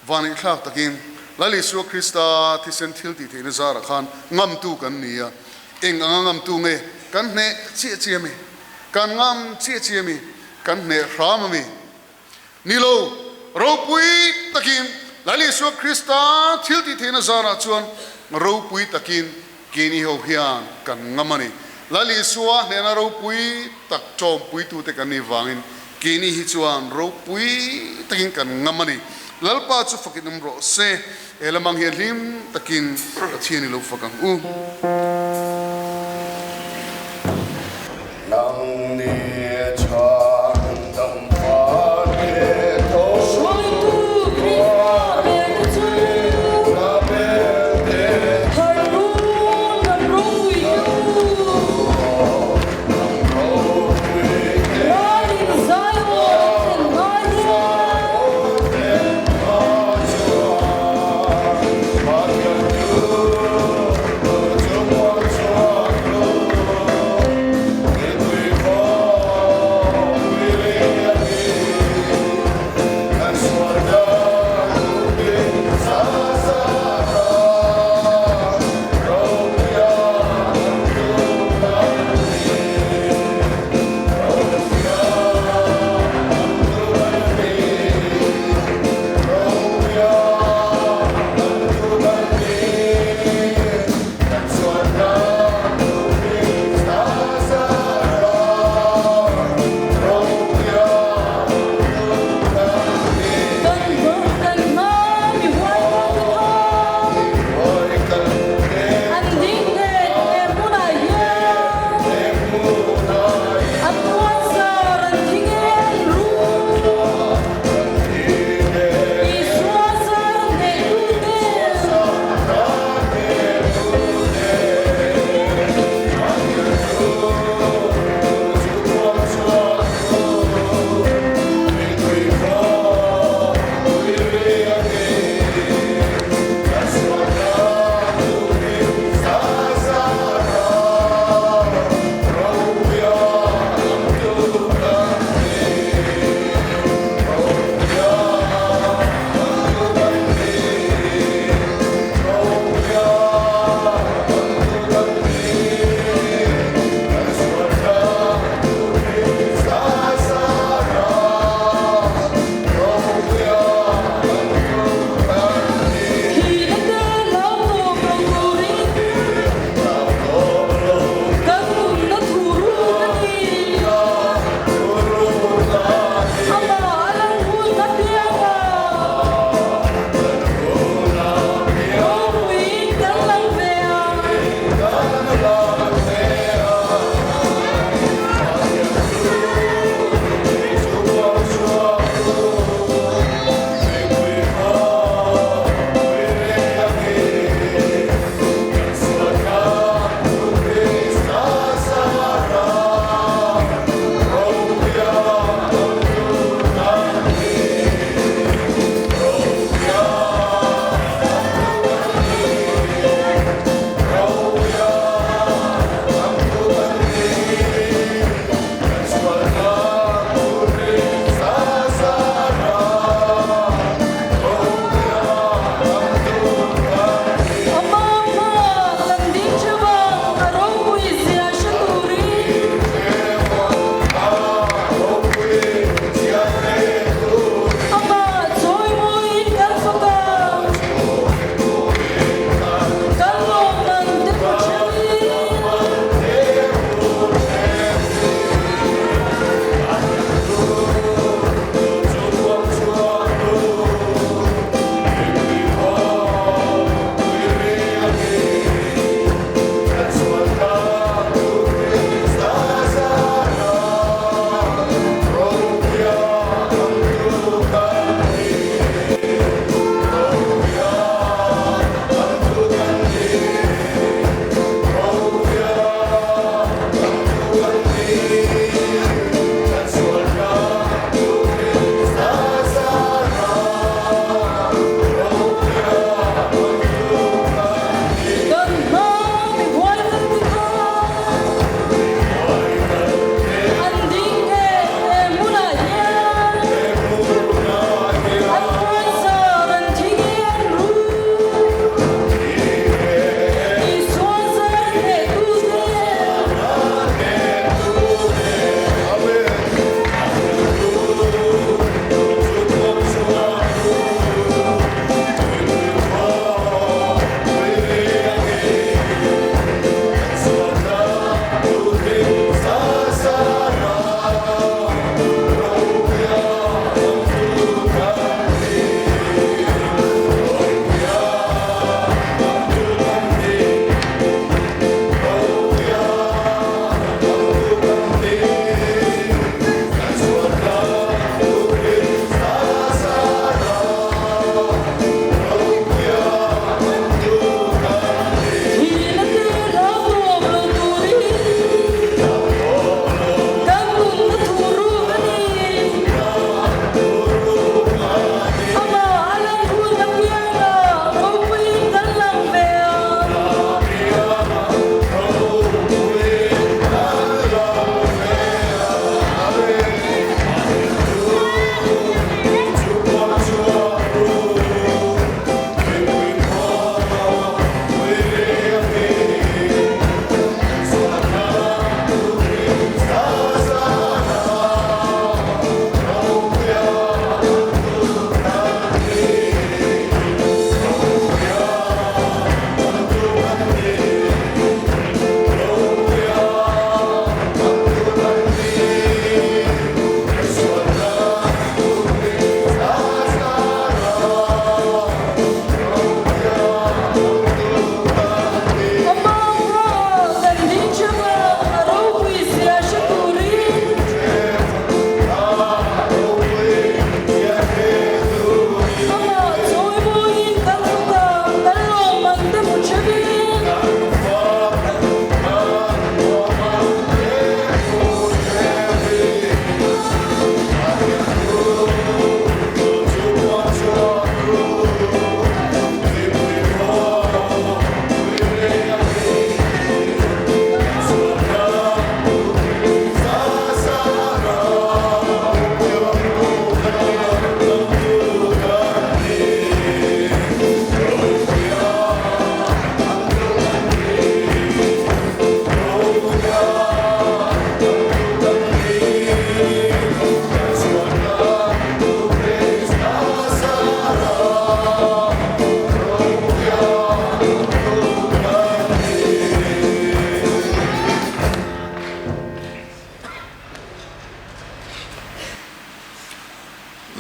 vani khak takin lali su Krista thi sen thil ti theina zara khan ngam tu kan ni ya eng angam tu nge kan ne chi mi kan ngam chi mi kan ne ram mi nilo ro pui takin lali su Krista thil ti theina zara chuan ro pui takin kini ho hian kan ngamani lali suwa ne na ro pui tak chom pui tu te kan ni wangin kini hi chuan ro pui takin kan ngamani lalpa chu fakinum ro se elamang hi lim takin Pathianni lo fakang nang ni chan dam fa ne to Shwai tu Krista le tu la be de Haru na ruyu Rani zayo tenmaya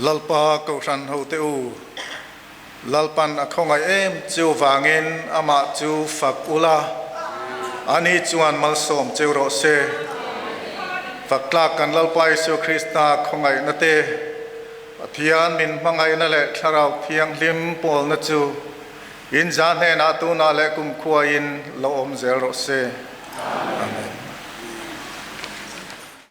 lalpa ko ran ho te u lalpan a khongai em chu wangin ama chu fakula ani chuan mal som cheu ro se fakla kan lalpa Isu Krista khongai na te pathian min mangai na le tharau phiang lim pol na chu in jan he na tu na le kum khuain lo om zel ro se